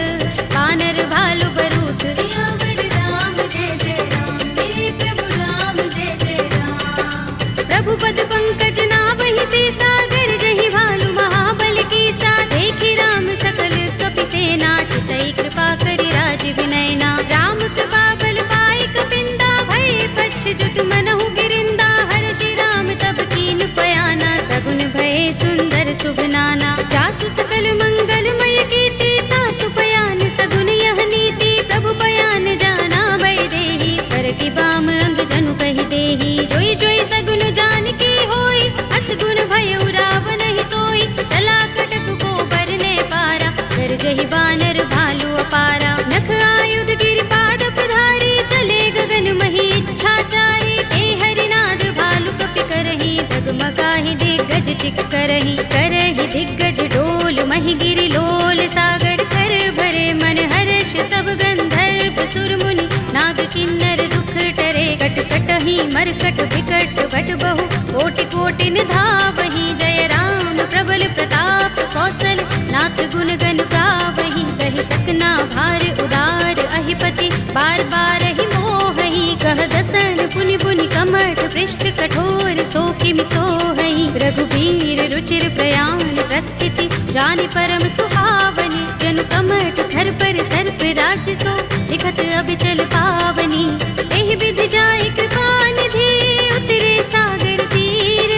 वानर भालु बरूथ। सियावर राम जय जय राम, मेरे प्रभु राम जय जय राम। प्रभु पद पंकज नावहि सीसा, गरजहि भालु महाबल कीसा, देखि राम सकल कपि सेना, चितई कृपा करि राज विनयना। राम कृपा बल पाई कपिंदा, भय पच्छ जुत मनहु गिरिंदा, हर्षि राम तब कीन पयाना, सगुन भय सुंदर शुभ नाना। जासु सकल मंगलमय कीर्ति, तासु पयान सगुन यह नीति, प्रभु पयान जाना भय देहि, पर की बाम अंग जनु कहि देहि। जोई जोई सगुन जानकी होई, अस गुण भयउ रावण ही सोई, चला कटक को बरने पारा, गरजहि बानर भालु अपारा। नख आयुध गिरिपाद पधारी, चले गगन मही इच्छाचारी, के हरिनाद भालु कपि करही, डगमगाहि दिग्गज चिक करही। करही दिग्गज डोल महि गिरि लोल सागर, कर भरे मन हर्ष सब गंधर्व सुर मुनि, नाग किन्नर दुख टरे। कट कटहि मरकट विकट बट बहु, कोटि कोटि निधावहि, जय राम प्रबल प्रताप कौशल, नाथ गुण गण गावहि। कहि सकना भार उदार अहिपति, बार बार ही मोहहि, कह दसन पुनि पुनि कमठ पृष्ठ कठोर, सो किमि सोहहि। रघुबीर रुचिर प्रयाण प्रस्थिति, जानि परम सुहावनी, जनु कमठ धर पर सर्प राजसो, लिखत अबिचल पावनी। एहि विधि जाय कृपा निधि, उतरे सागर तीर,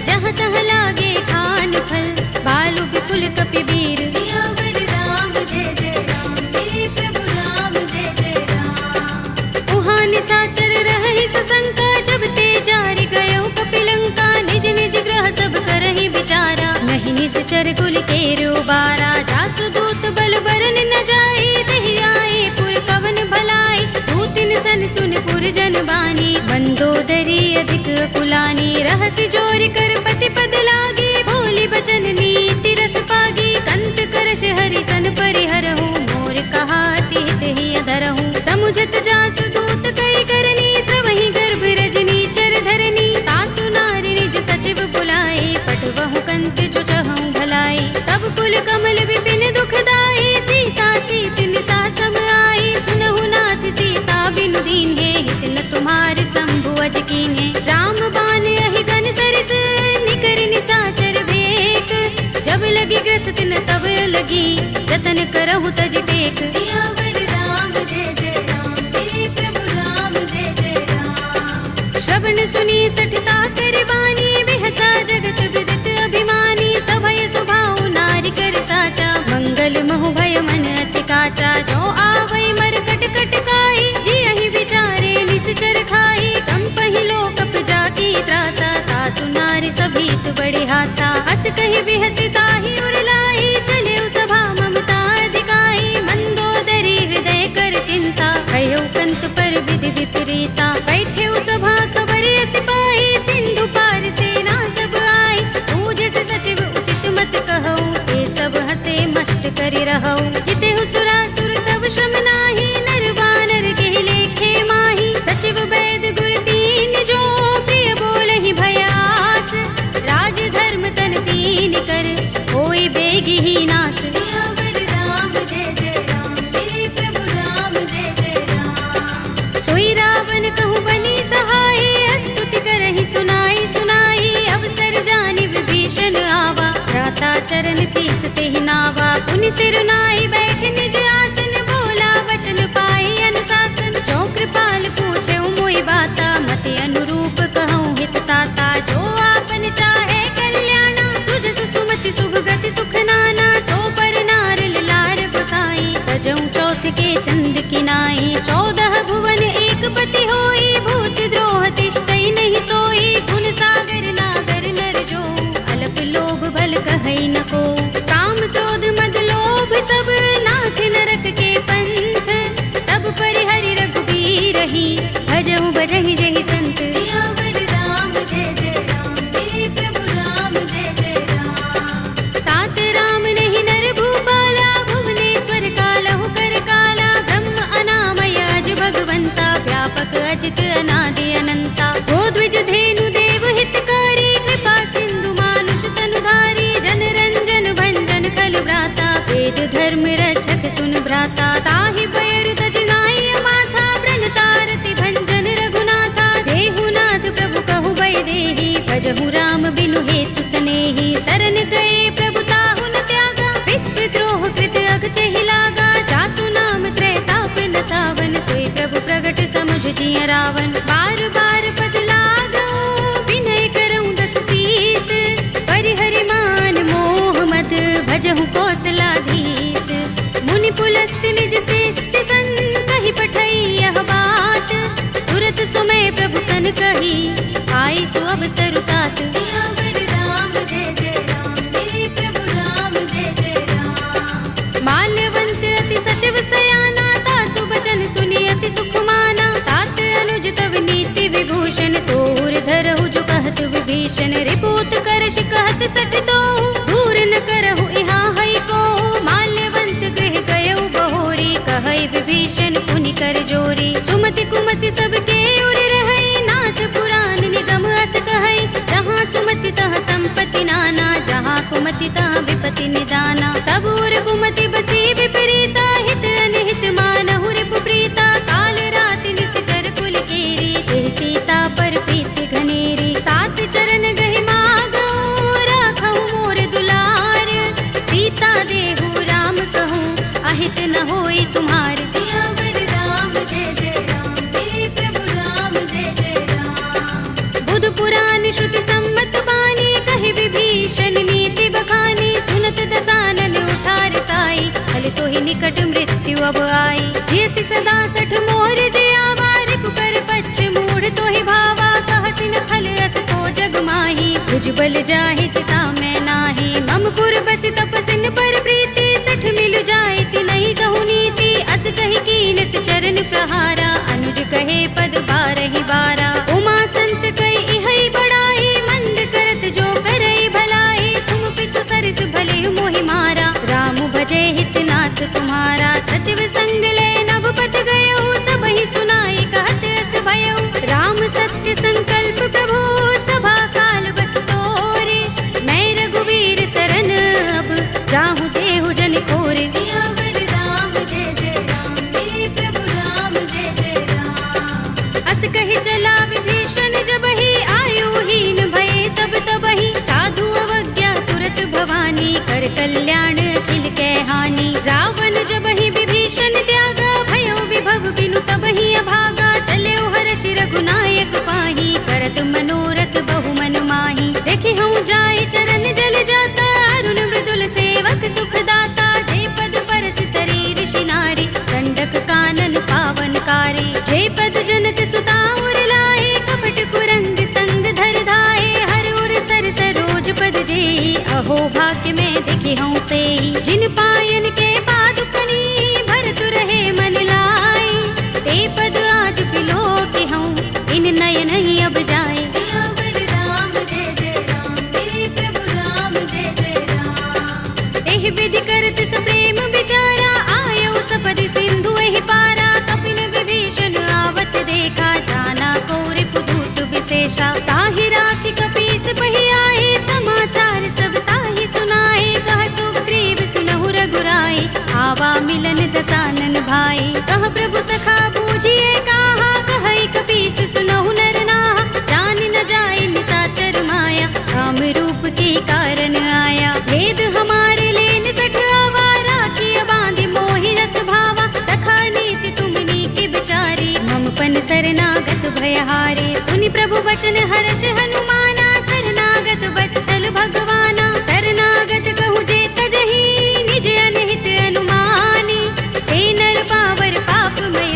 जहाँ तहाँ लागे खान फल, भालु विपुल कपि वीर। सियावर राम जय जय राम, मेरे प्रभु राम जय जय राम। उहाँ निशाचर रहहि सशंका, जब ते जारि गयो कपिलंका, निज निज ग्रह सब करहि विचारा, नहीं निश्चर कुल केरु बारा। जासु दूत बल बरन न जाई, तेहि आए पुर कवन भलाई, दूतिन सन सुनपुर जन बानी, मंदोदरी अधिक कुलानी, रहस्य जोर कर पति पद लागी, बोली बचन नीति रस पागी, कंत करश हरि सन परिहरहु, मोर कहा हित ही अधरहु, समुझत जासु दूत कई करनी, श्रवहि गर्भ रजनी चर धरनी, तासु नारी निज सचिव बुलाए, पटवहु कंत जो चहु भलाई, तब कुल कमल विपिन दुखदाई, सीता सीत निसा सम आई, सुनहु नाथ सीता बिनु दीन्हे, हित न तुम्हार शंभु अज कीन्हे, राम बाण अहि गन सरिस, निकर निसाचर भेक, जब लगी ग्रस्त न तब लगी, जतन करहु तज टेक, सियावर राम जय जय राम, मेरे प्रभु राम जय जय राम। श्रवण सुनी सठता कर बानी, बिहसा जगत विदित अभिमानी, सभय सुभाउ नारी कर साचा, मंगल महु भय मन अति काचा, जो आवै मर कट कट काई, जियहि विचारे निश्चर खाई, कंपहि लोक जाकी त्रासा, तासु नारी सभीत बड़े हासा, अस कहि बिहसी ताहि उर लाई, चले सभा ममता अधिकाई, मंदोदरी हृदय कर चिंता, कहो कंत पर विधि विपरीता, बैठे सभा खबर सिपाही, सिंधु पार सेना सब आई, पूज से सचिव उचित मत कहऊ, ये सब हसे मष्ट करि रहऊ, जिते सुरासुर तब श्रम नाही, नर बानर के लेखे माही, सचिव वैद गुर तीन जो, प्रिय बोलहि भयास, राज धर्म तन तीन कर, होई बेगी ही नास, सियावर राम जय जय राम, मेरे प्रभु राम जय जय राम। सोई रावण कहूँ बनी सहाय, स्तुति करहि सुनाई सुनाई, अवसर जानि विभीषण आवा, भ्राता चरण शीस तेहि नावा, पुनि सिर नाई बैठ निज आसन, बोला वचन पाई अनुशासन, जो कृपाल पूछे मोहि बाता, मति अनुरूप कहूँ हित ताता, जो आपन चाहे कल्याणा, सुजस सुमति शुभ गति सुख नाना, सो पर नार लार बसाई, तजऊ चौथ के चंद किनाई, 14 भुवन एक पति होई, भूत द्रोह तिष्ठई नहीं सोई, गुण सागर नागर नर जो, अल्प लोभ भल कहई न को, काम क्रोध मद लोभ सब, नाथ नरक के पंथ, सब परिहरि रघुबीर ही, भजहु भजहि जहि संत, सियावर राम जय जय राम, मेरे प्रभु राम जय जय राम। तात राम नहीं नर भूपाला, भुवनेश्वर कालहु कर काला, ब्रह्म अनामय अज भगवंता, व्यापक अजित अनादि अनंता, गोद्विज धेनु देव हितकारी, कृपा सिंधु मानुष तनुधारी, जन रंजन भंजन खल भ्राता, वेद धर्म रक्षक सुन भ्राता, ताहि पैरु तज नाई माथा, ब्रह्मतारति भंजन रघुनाथा, देहु नाथ प्रभु कहु बै देहि, भजहु राम बिनु हेतु सनेहि, शरण गए प्रभु ताहु न त्यागा, विस्पि द्रोह कृत अगचहि लागा, जासु नाम त्रैताप न सावन, सोई प्रभु प्रगट समुझ जिय रावण, बार बार पद लागऊ, विनय करऊँ दस शीस, परिहरि मान मोह मद, भजहु कौशलाधीश, मुनि पुलस्त निज शिष्य संग, कहि पठई यह बात, तुरत सुमय प्रभु सन कही, आई सु अवसर तात, सियावर राम जय जय राम, मेरे प्रभु राम जय जय राम। माल्यवंत अति सचिव सयाना, तासु बचन सुनि अति सुख माना, तात अनुज तव नीति विभूषण, सोर धरहु जो कहत विभीषण, रिपुत करश कहत सठ तो, दूर न करहु इहाँ हई को, माल्यवंत गृह गयउ बहोरी, कहई विभीषण पुनि कर जोरी, सुमति कुमति सबके उर रहई, नाथ पुराण निगम अस कहई, जहाँ सुमति तहाँ संपत्ति नाना, जहाँ कुमति तहाँ विपत्ति निदाना, तब उर कुमति बसी विपरीता, हित अनहित मानहु रिपु प्रीता, काल राति निश्चर कुल केरी, देह सीता पर प्रीति घनेरी, तात चरण गहि मागऊ, राखहु मोर दुलार, सीता देहु राम कहूँ, अहित न होई तुम्हार, सियावर राम जय जय राम, मेरे प्रभु राम जय जय राम। बुध पुराण श्रुति सम्मत बानी, कहि विभीषण नीति बखानी, सुनत दसानन उठार साई, फल तो ही निकट मृत्यु अब आई, जैसी सदा सठ मोर जयावा, रिपु कर पच्छ मूढ़ तो ही भावा, कहसिन खल अस तो जग माही, तुझ बल जाहि चिता मैं नाही, मम पुर बस तपसिन पर प्रीति, सठ मिल जाए ति नहीं कहु नीति, अस कहि कीन चरण प्रहारा, अनुज कहि रघुनायक पाही, करत मनोरथ बहु मन माही। देखे हूँ जाय चरण जल जाता, अरुण मृदुल सेवक सुख दाता। जे पद परस तरी ऋषि नारी, दंडक कानन पावनकारी। जे पद जनत सुता उर लाए, कपट कुरंग संग धर धाए। हर उर सर सरोज पद जेई, अहो भाग्य में देखे हूँ तेई। जिन पायन के पादुकनी, भरत रहे मन लाई। ते पद आज बिलो के हूँ, इन नयन ही अब जाए। सियावर राम जय जय राम, मेरे प्रभु राम जय जय राम। एहि विधि करत सप्रेम विचारा, आयो सपदि सिंधु एहि पारा। कपिन विभीषण आवत देखा, जाना कौरि पुदूत विशेषा। ताहि राखि कपीस बहि आए, समाचार सब ताहि सुनाए। कह सुग्रीव सुनहु रघुराई, आवा मिलन दसानन भाई। कह प्रभु सखा बूझिए कहा, कहई कपीस सुनहु नर नाहा। जान न जाए निशाचर माया, काम रूप के कारण आया। भेद हमारे लेन सठ आवारा, किया बांधि मोहि रस भावा। सखा नीति तुमनी के बिचारी, मम पन शरणागत भयहारी। सुनि प्रभु वचन हर्ष हनुमाना, शरणागत बच्चल भगवाना। शरणागत कहूँ जे तजहि, निज अनहित अनुमानी। हे नर पावर पापमय,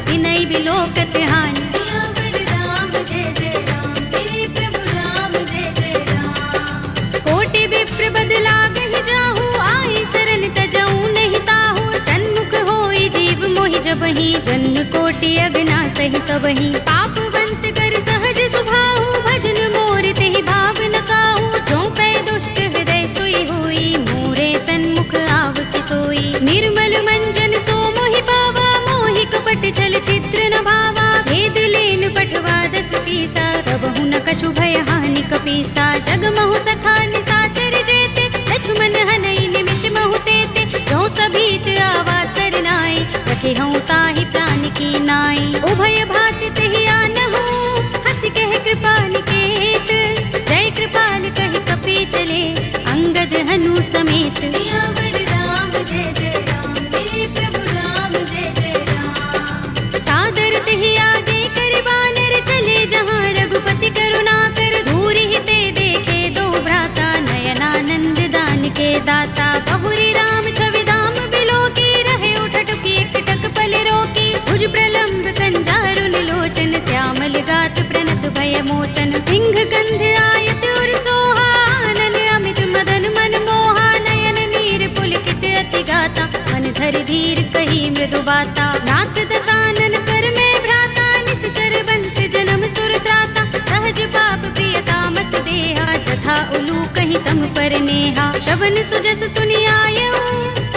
विनय बिलोकत हानि। सियावर राम जय जय राम, मेरे प्रभु राम जय जय राम। कोटि विप्र बद लागहि जाहु, आई शरण तजऊ नहीं ताहु। सन्मुख होई जीव मोहि जबहि, जन्म कोटि अगना सहि तबहि। पापवंत कर सहज सुभाहु, भजन मोर तेहि भाव न काहू। जो पै दुष्ट हृदय सोई होई, मोरे सन्मुख आव के सोई। निर्मल मंजन सो मोहि पावा, मोहि कपट छल चित्र न भावा। भेद लेन पठवा दस सीसा, तबहु न कछु भय हानि कपीसा। जग महु सखा निशाचर जेते, लक्ष्मण हनई निमिष महु तेते। जो सभीत आवा सरनाई, रखे हूँ ताहि प्राण की नाई। उभय भाति तेहि आनहु, हंस कह कृपाल केत। जय कृपाल कहि कपी चले, अंगद हनु समेत। सियावर राम जय जय राम, मेरे प्रभु राम जय जय राम। सादर तेहि आगे कर बानर, चले जहाँ रघुपति करुणा कर। दूर ही ते देखे दो भ्राता, नयनानंद दान के दाता। बहुरी राम छवि धाम बिलो की, रहे उठटुकी एकटक पल रोकी। भुज प्रलंब कंजारुन लोचन, श्यामल गात प्रणत भय मोचन। सिंह गंध आयत उर सोहा, आनन अमित मदन मन मोहा। नयन नीर पुलकित अति गाता, मन धरि धीर कही मृदु बाता। नाथ दसानन कर में भ्राता, निश्चर बंस जन्म सुर त्राता। सहज पाप प्रिय तामस देहा, जथा उलू कहीं तम पर नेहा। श्रवण सुजस सुनि आयऊ,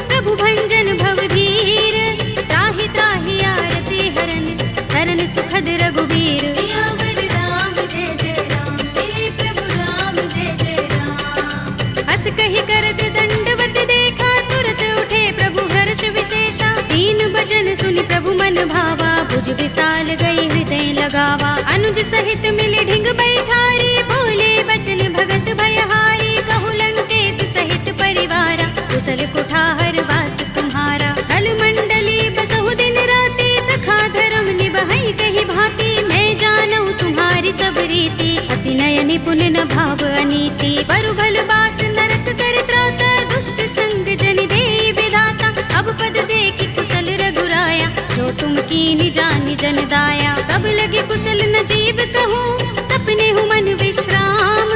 प्रभु भंजन भव भीर। त्राहि त्राहि आरती हरन, शरण सुखद रघुबीर। सियावर राम जय जय राम, मेरे प्रभु राम जय जय राम। हस कहि करत दंडवत देखा, तुरत उठे प्रभु हर्ष विशेषा। दीन भजन सुनि प्रभु मन भावा, भुज विशाल गई हृदय लगावा। अनुज सहित मिले ढिंग बैठारी, बोले बचन भगत भयहारी। कहु लंकेश सहित परिवारा, कुशल कुठार वास तुम्हारा। खल मंडली बसहु दिन राति, सखा धर्म निबहै कहि भांति। मैं जानऊ तुम्हारी सब रीति, अति नय निपुण न भाव अनीति। बरु भल बास नरक कर त्राता, दुष्ट संग जन देई विधाता। अब पद देखि कुशल रघुराया, जो तुम कीनि जानि जन दाया। तब लगे कुशल न जीव कहूँ, सपने हूँ मन विश्राम।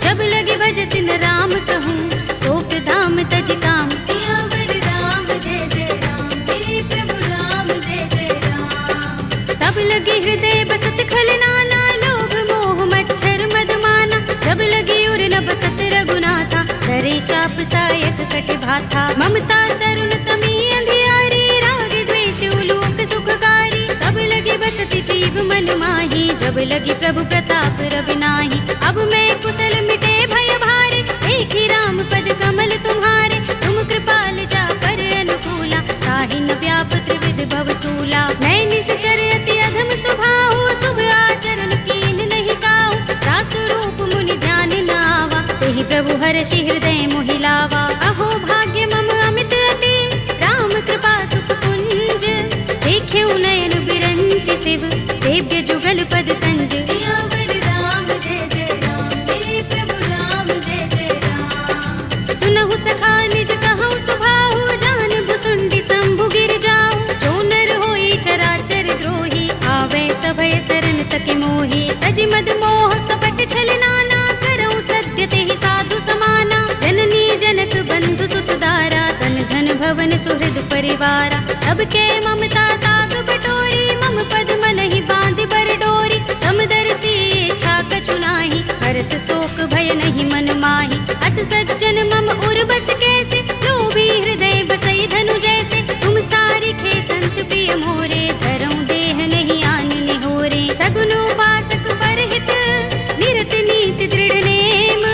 जब लगे भजत न राम कहूँ, शोक धाम तज काम। सियावर राम जय जय राम, मेरे प्रभु राम जय जय राम। तब लगे हृदय बसत खल नाना, लोभ मोह मच्छर मदमाना। जब लगे उर न बसत रघुनाथा, धरे चाप सायक कट भाथा। ममता तरुण तमी अंधियारी, राग द्वेष उलूक सुखकारी। तब लगे बसत जीव मन माही, जब लगे प्रभु प्रताप रवि नाही। अब मैं कुशल मिटे भय भारे, देखी राम पद कमल तुम्हारे। तुम कृपाल जा पर अनुकूला, ताहि न व्याप त्रिविध भव सूला। मैं निश्चर अति अधम स्वभाव, शुभ आचरण कीन नहीं काहू। दासु रूप मुनि ध्यान न आवा, तेहि प्रभु हर्षि हृदय मोहि लावा। अहो भाग्य मम अमित अति, राम कृपा सुख कुंज। देख्यऊ नयन बिरंच शिव, दिव्य जुगल पद कंज। सियावर राम जय जय राम, मेरे प्रभु राम जय जय राम। सुनहु सखा निज कहूँ सुभाहु, जान भुसुंडी शंभु गिर जाऊ। जो नर होई चराचर द्रोही, आवे सभय शरण तक मोही। तज मद मोह कपट छल नाना, करऊँ सत्य तेहि साधु समाना। जननी जनक बंधु सुत दारा, तन धन भवन सुहृद परिवारा। तब के ममता ताग बटोरी, मम पद मन ही बांध बर डोरी। समदर्शी इच्छा कछु नाही, हरस शोक भय नहीं मन माही। अस सज्जन मम उर बस कैसे, जो भी हृदय बसई धनु जैसे। तुम सारी खे संत प्रिय मोरे, धरऊँ देह नहीं आन निहोरे। सगुन उपासक परहित, निरत नीति दृढ़ नेम।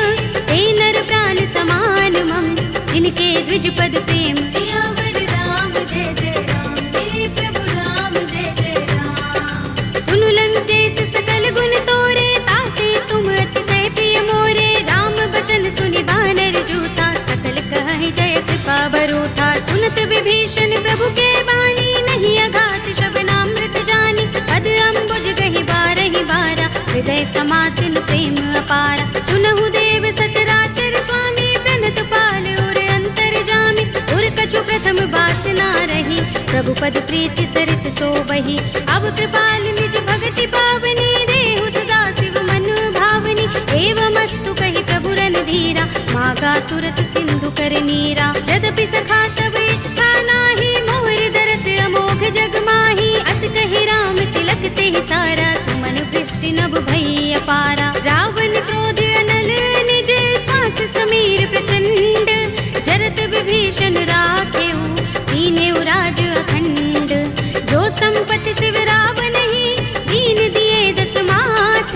ते नर प्राण समान मम, जिनके द्विज पद प्रेम। सियावर राम जय जय राम, मेरे प्रभु राम जय जय राम। सुनु लंकेश सकल गुण तोरे, ताते तुम अतिशय प्रिय मोरे। राम बचन सुनि बानर जूथा, सकल कहि जय कृपा बरूथा। सुनत विभीषण प्रभु के बानी, नहीं अघात श्रवणामृत जानी। पद अम्बुज गहि बारहि बारा, हृदय समातिन प्रेम अपारा। सुनहु देव सचराचर स्वामी, प्रणत पाल उर अंतर जामी। उर कछु प्रथम बासना रही, प्रभु पद प्रीति सरित सोबही। अब कृपाल निज भगति पावनी, देहु सदा शिव मन भावनी। एवमस्तु कहि प्रभु रणधीरा, मागा तुरत सिंधु कर नीरा। यद्यपि सखा तब इच्छा नाही, मोर दरस अमोघ जग माही। अस कहि राम तिलक तेहि सारा, सुमन वृष्टि नभ भई अपारा। रावण क्रोध अनल निज, श्वास समीर प्रचंड। जरत विभीषण राखेऊ, दीनेउ राज अखंड। जो संपत्ति शिव रावण ही, दीन दिए दस माथ।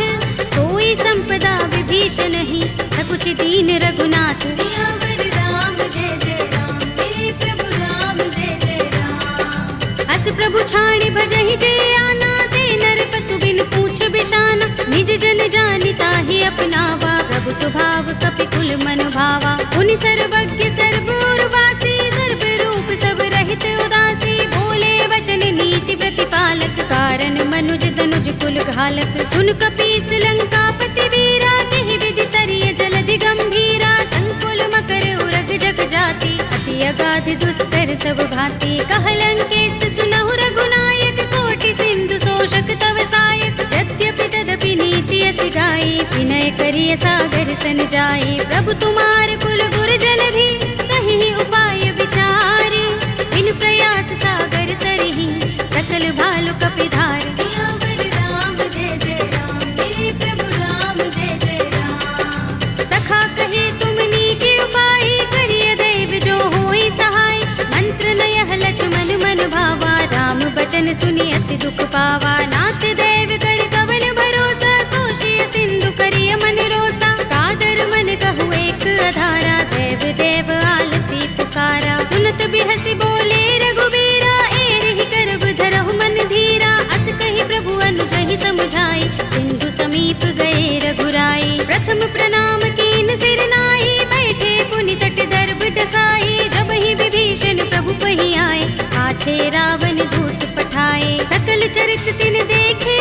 सोई संपदा विभीषण ही, सकुच दीन रघुनाथ। सियावर राम जय जय राम, मेरे प्रभु राम जय जय राम। अस प्रभु छाड़ी भजहि जय आना, ते नर पशु बिन पूछ बिशाना। निज जन जानि ताहि अपनावा, प्रभु स्वभाव कपि कुल मन भावा। पुनि सर्वज्ञ सर्व उर्वासी, सर्व रूप सब रहित उदासी। बोले वचन नीति प्रतिपालक, कारण मनुज तनुज कुल घालक। सुन कपीस लंकापति वीरा, केहि विधि तरिय जलधि गंभीरा। संकुल मकर उरग जग जाति, अति अगाध दुस्तर सब भांति। कह लंकेश सुनहु रघुनायक, कोटि सिंधु शोषक तव सायक। यद्यपि तदपि नीति अस गाई, विनय करिय सागर सन जाई। प्रभु तुम्हार कुल गुर जलधि, कहि उपाय विचारी। बिन प्रयास सागर तरहि, सकल भालु कपिधार। सियावर राम जय जय राम, मेरे प्रभु राम जय जय राम। सखा कहे तुम नीके उपाय, करिय दैव जो होई सहाय। मंत्र नयह लक्ष्मण मन भावा, राम बचन सुनि अति दुख पावा। नाथ दैव कर कवन भरोसा, सोषिय सिंधु करिय मन रोसा। कादर मन कहु एक अधारा, देव देव आलसी पुकारा। सुनत बिहसि बोले रघुबीरा, एहि करब धरहु मन धीरा। अस कहि प्रभु अनुजहि समुझाई, सिंधु समीप गए रघुराई। प्रथम प्रणाम कीन सिर नाई, बैठे पुनि तट दर्भ डसाई। जब ही विभीषण प्रभु पहि आए, पाछे रावण दूत पठाए। सकल चरित तिन देखे,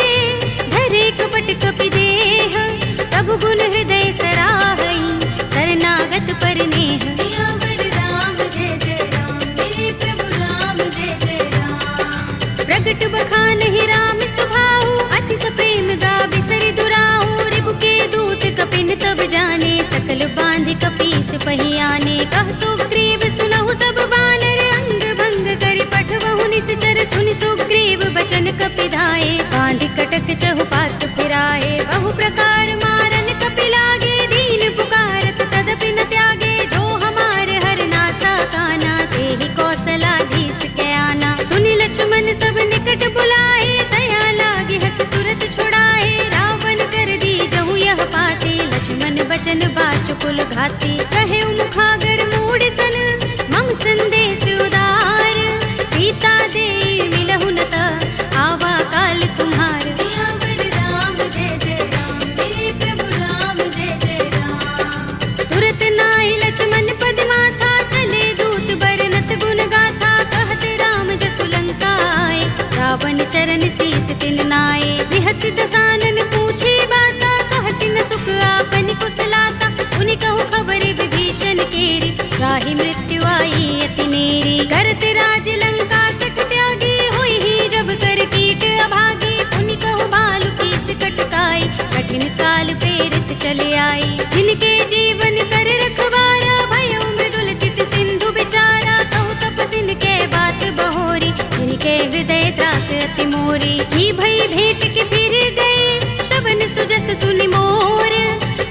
धरे कपट कपि देह। प्रभु गुण हृदय सराहई, शरणागत पर नेह। सियावर राम जय जय राम, मेरे प्रभु राम जय जय राम। प्रगट बखानहि राम सुभाऊ, अति सप्रेम गावि सरि दुराऊ। रिपु के दूत कपिन तब जाने, सकल बांधि कपीस पहि आने। कह सुग्रीव सुनहु सब बानर, अंग भंग करि पठवहु निश्चर। सुनि सुग्रीव बचन कपिधाए, बांधि कटक चहुपास फिराए। बहु प्रकार मारन कपि लागे, दीन पुकारत तदपि न त्यागे। जो हमार हर नासा काना, तेहि कौशलाधीश के आना। सुनि लक्ष्मण सब निकट बुलाए, दया लागे हस तुरत छुड़ाए। रावण कर दी जहु यह पाते, लक्ष्मण बचन बाचुकुल घाती। कहे मुखागर मूढ़ सन, मम संदेश उदार। सीता दे मिलहु न त, आवा काल तुम्हार। सियावर राम जय जय राम, मेरे प्रभु राम जय जय राम। तुरत नाहि लक्ष्मण पद माथा, चले दूत बरनत गुण गाथा। कहत राम जसु लंका आए, रावण चरण शीस तिन नाये। बिहस दसानन पूछे बाता, कहसी न सुख आपन कुशलाता। उनि कहु खबर विभीषण केरी, राहि मृत्यु आई अति नेरी। करत राज लंका सठ त्यागी, हुई ही जब कर कीट अभागी। उनि कहु भालु कीस कटकाई, कठिन काल प्रेरित चले आई। जिनके जीवन कर रखवारा, भयउ मृदुल चित सिंधु बिचारा। कहु तपसिन के बात बहोरी, जिनके हृदय त्रास अति मोरी। ही भई भेंट के फिर गए, श्रवण सुजस सुनि मोर।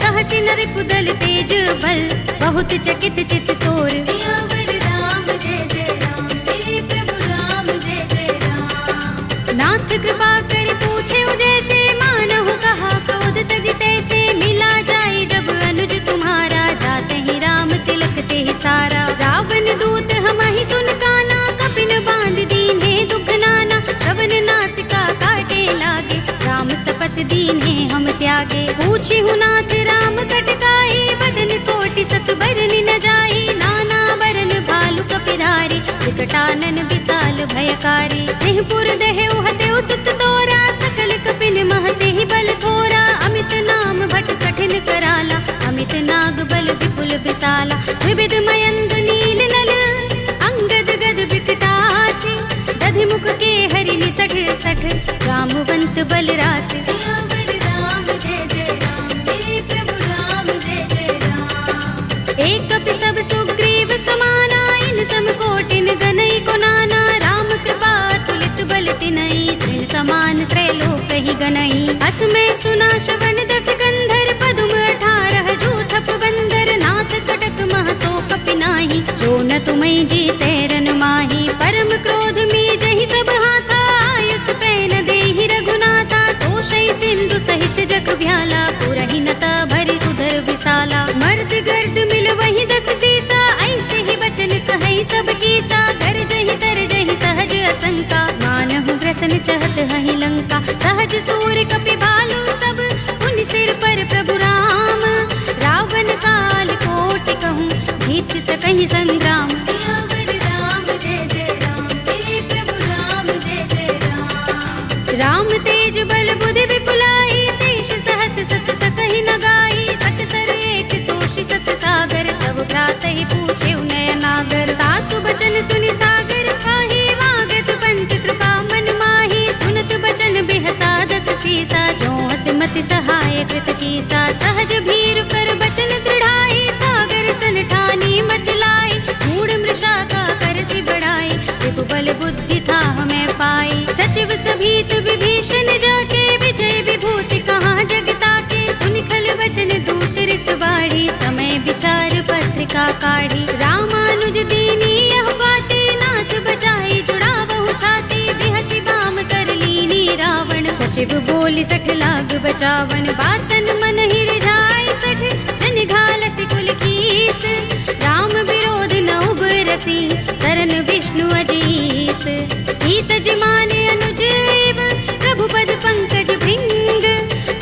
कहसी नर कुदल तेज बल, बहुत चकित चित तोर। सियावर राम जय जय राम, मेरे प्रभु राम जय जय राम। नाथ कृपा कर पूछे जैसे, मानहु कहा क्रोध तज तैसे। मिला जाए जब अनुज तुम्हारा, जाते ही राम तिलक ते सारा। रावण दूत हमहि सुन काना, कपिन बांध दीन्हे दुख नाना। श्रवण नासिका काटे लागे, राम सपत दीन्हे हम त्यागे। पूछिहु नाथ राम कटकाई, बदन कोटि सत बरन न जाई। नाना बरन भालु कपिधारी, विकटानन विशाल भयकारी। जेहि पुर देहु हतेउ सुत तोरा, सकल कपिन महते ही बल थोरा। अमित नाम भट कठिन कराला, अमित नाग बल विपुल विशाला। विविध मयंग नील नल, अंगद गद विकटासी। दधि मुख के हरि निसठ सठ, रामवंत बल रासि। सियावर राम जय जय राम, मेरे प्रभु राम जय जय राम। एक कपि सब सुग्रीव समाना, इन सम कोटिन गनई को नाना। राम कृपा तुलित बल तिनई, तृण समान त्रैलोक ही गनई। अस में सुना श्रवण दस गंधर, पदुम 18 जूथप बंदर। नाथ कटक मह सो कपि नाही, जो न तुम्हें जीते रन माही। परम क्रोध में जहि सब हाथा, आयुष पैन देहि रघुनाथा। तोषै सिंधु सहित जग भ्याला, पुरहि नता भरि उदर विशाला। मर्द गर्द मिल वही 10 सीसा, ऐसे ही बचन कहै सब कीसा। गरजहि तरजहि सहज असंका, मानहु ग्रसन चहत हहि लंका। सहज सूर कपि भालु सब, उन सिर पर प्रभु राम। रावण काल कोटि कहूँ, जीत सकहि संग्राम। सियावर राम जय जय राम, मेरे प्रभु राम जय जय राम। राम तेज बल बुद्धि विपुलाई, शेष सहस सत सकहि न गाई। सकसर एक सोषि सत सागर, तब भ्रातहि पूछे नयनागर। तासु बचन सुनि सागर काहि, वागत पंत कृपा मन माही। सुनत बचन बिहसा 10 सीसा, जो हस मति सहाय कृत कीसा। सहज भीरु कर बचन दृढ़ाई, सागर सन ठानी मचलाई। मूढ़ मृषा का करसि बढ़ाई, रिपु बल बुद्धि था हमें पाई। सचिव सभीत विभीषण जाके, विजय विभूति कहाँ जग ताके। सुनि खल बचन दूत रिस बाढ़ी, समय विचार पत्रिका काढ़ी। रामानुज दीनी यह बाते, नाथ बचाई जुड़ावहु छाती। बिहसि बाम कर लीनी रावण, सचिव बोली 60 लाग बचावन। बातन मन ही रिझाई 60, जन घालसि कुल कीस। राम विरोध न उबरसी, सरन विष्णु अजीस। हित जिमाने अनुज एव, प्रभु पद पंकज भृंग।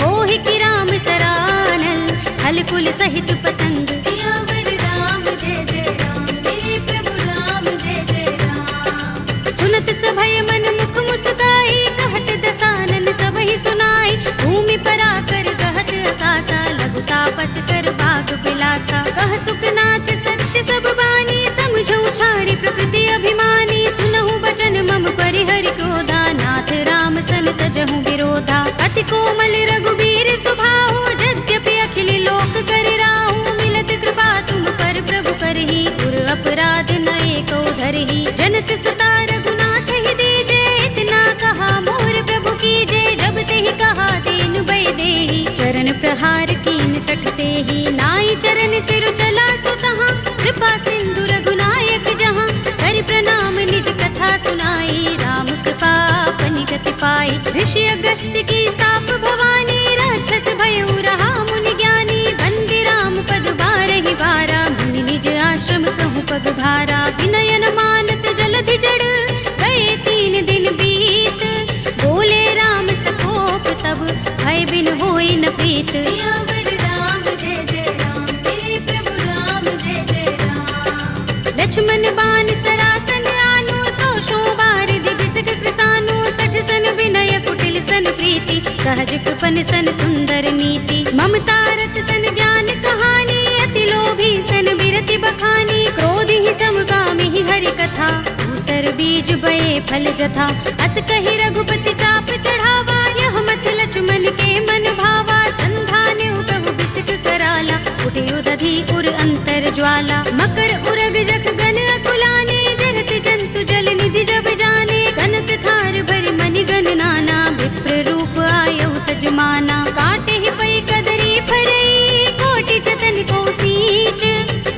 ओहि की राम सरानल, हल कुल सहित पतंग। सियावर राम जय जय राम, मेरे प्रभु राम जय जय राम। सुनत सभय मन मुख मुस्काई, कहत दसानन सबहि सुनाई। भूमि पराकर गहत आकाशा, लघु तापस कर बाग बिलासा। कह सुखनाथ सत्य सब बानी, समझौ छाड़ी प्रकृति अभिमानी। सुनहु बचन मम परिहरि क्रोधा, नाथ राम सन तजहु विरोधा। अति कोमल रघुबीर सुभाहु, यद्यपि अखिल लोक कर राहु। मिलत कृपा तुम पर प्रभु करही, गुर अपराध न एको धरही। जनक सुता रघुनाथ ही दीजे, इतना कहा मोर प्रभु कीजे। जब तेहि कहा दीन भय देहि, चरण प्रहार कीन 60 तेहि। नाई चरण सिर चला सुतहाँ, कृपा सिंधु रघुनायक जहाँ। कर प्रणाम निज कथा सुनाई, राम कृपा अपनि गति पाई। ऋषि अगस्त्य की साप भवानी, राक्षस भयउ रहा मुनि ज्ञानी। बंदी राम पद बारहि बारा, मुनि निज आश्रम कहूँ पग भारा। विनयन मानत जलधि जड़, गए 3 दिन बीत। बोले राम सकोप तब, भय बिन होई न प्रीत। सियावर राम जय जय राम, मेरे प्रभु राम जय जय राम। लक्ष्मण बान सरासन आनो, 100 बार दिबिसक कृसानो। 60 सन विनय कुटिल सन प्रीति, प्रीति, सहज कृपन सन सुंदर नीति, ममता रत सन ज्ञान कहानी, अति लोभी सन बिरति बखानी, क्रोध ही समकामी ही हरि कथा, दूसर बीज बये फल जथा, अस कहि रघुपति चाप चढ़ावा, यह मत लक्ष्मण के मन भावा, संधान प्रभु बिसिक कराला, उठे उदधि उर अंतर ज्वाला, मकर उरग जख गन अकुलाने, जगत जंतु जल निधि जब जाने, कनक थार भर मनि गण नाना, विप्र रूप आयौ तजमाना, काटे ही पै कदरी फरई, कोटि जतन को सींच,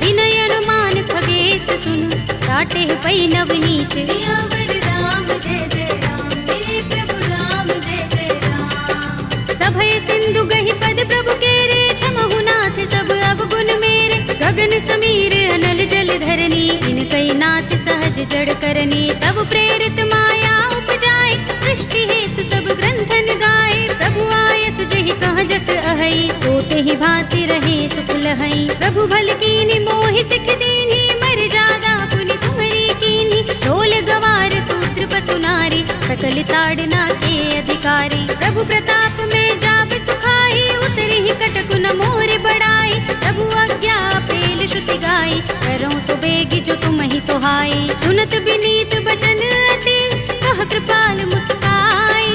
विनय अनुमान खगेश सुन, काटे ही पै नवनीच, सियावर राम जय जय राम, मेरे प्रभु राम जय जय राम, सभय सिंधु गहि पद प्रभु केरे, छमहु नाथ सब अवगुण मेरे, गगन समीर अनल जल धरनी, इनकई नाथ सहज जड़ करनी, तब प्रेरित माया उपजाए, सृष्टि हेतु सब ग्रंथन गाए, प्रभु आय सुजहि कहाँ जस अहै, सोते ही भांति रहे सुख लहै, प्रभु भल कीनी मोहि सिख दीनी, मर जादा पुनि तुम्हरी कीनी, ढोल गवार सूत्र पसु नारी, सकल ताड़ना के अधिकारी, प्रभु प्रताप में जाब सुखाई, उतरी ही कटकु न मोर बढ़ाई, प्रभु आज्ञा पेल श्रुति गाई, करो सो बेगी जो तुम ही सोहाई, सुनत विनीत बचन अति, कह कृपाल मुस्काई,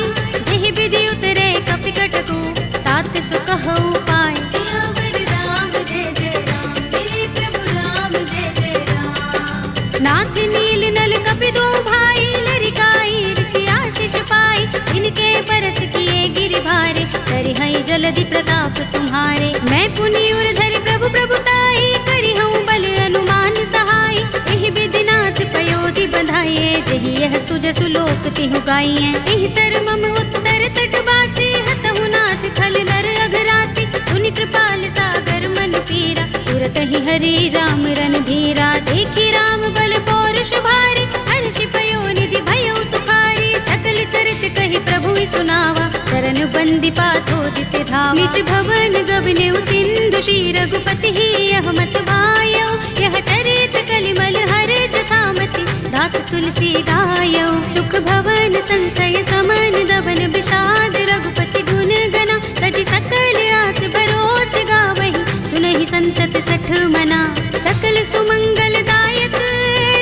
जेहि विधि उतरे कपि कटकु, तात सो कहु पाय, सियावर राम जय जय राम, मेरे प्रभु राम जय जय राम, नाथ नील नल कपि दो भाई, लरिकाई ऋषि आशीष पाई, इनके बरस किए गिरि भारे, करिहै जलधि प्रताप तुम्हारे, मैं पुनि उर धरि प्रभु प्रभुताई, करिहऊँ बल अनुमान सहाय, एहि विधिनाथ पयोधि बधाइए, जेहि यह सुजसु लोक तिहु गाइए, एहि सर मम उत्तर तट बासी, हतहु नाथ खल नर अघरासी, सुनि कृपाल सागर मन पीरा, तुरत ही हरि राम रन धीरा, देखी राम बल पौरुष भारी, हर्षि पयो निधि भयो सुखारी, सकल चरित कहि प्रभु सुनावा, चरण बंदी पाथो दिसे धावा, निज भवन गबनेउ सिंधु श्री रघुपति ही यह मत भायौ, यह चरित कलिमल हर जथामति, दास तुलसी गायौ, सुख भवन संशय समन दबन विषाद, रघुपति गुण गना, तजि सकल आस भरोस गावहि, सुनहि संतत सठ मना, सकल सुमंगल दायक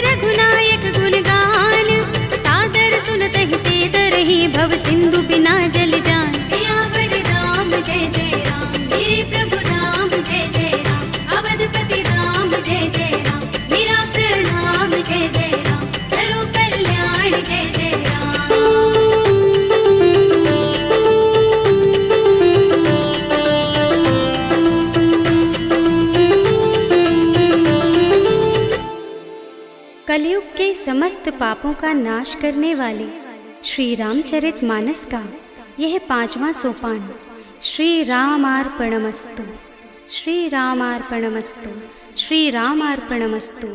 रघुनायक गुण गान, सादर सुनतहि ते तरहि भव सिंधु बिना जल जान, सियावर राम जय जय राम, मेरे प्रभु राम जय जय राम, अवधपति राम जय जय राम, मेरा प्रणाम जय जय राम, करो कल्याण जय जय राम। कलयुग के समस्त पापों का नाश करने वाले श्री रामचरित मानस का यह 5वां सोपान, श्री रामार्पणमस्तु, श्री रामार्पणमस्तु, श्री रामार्पणमस्तु।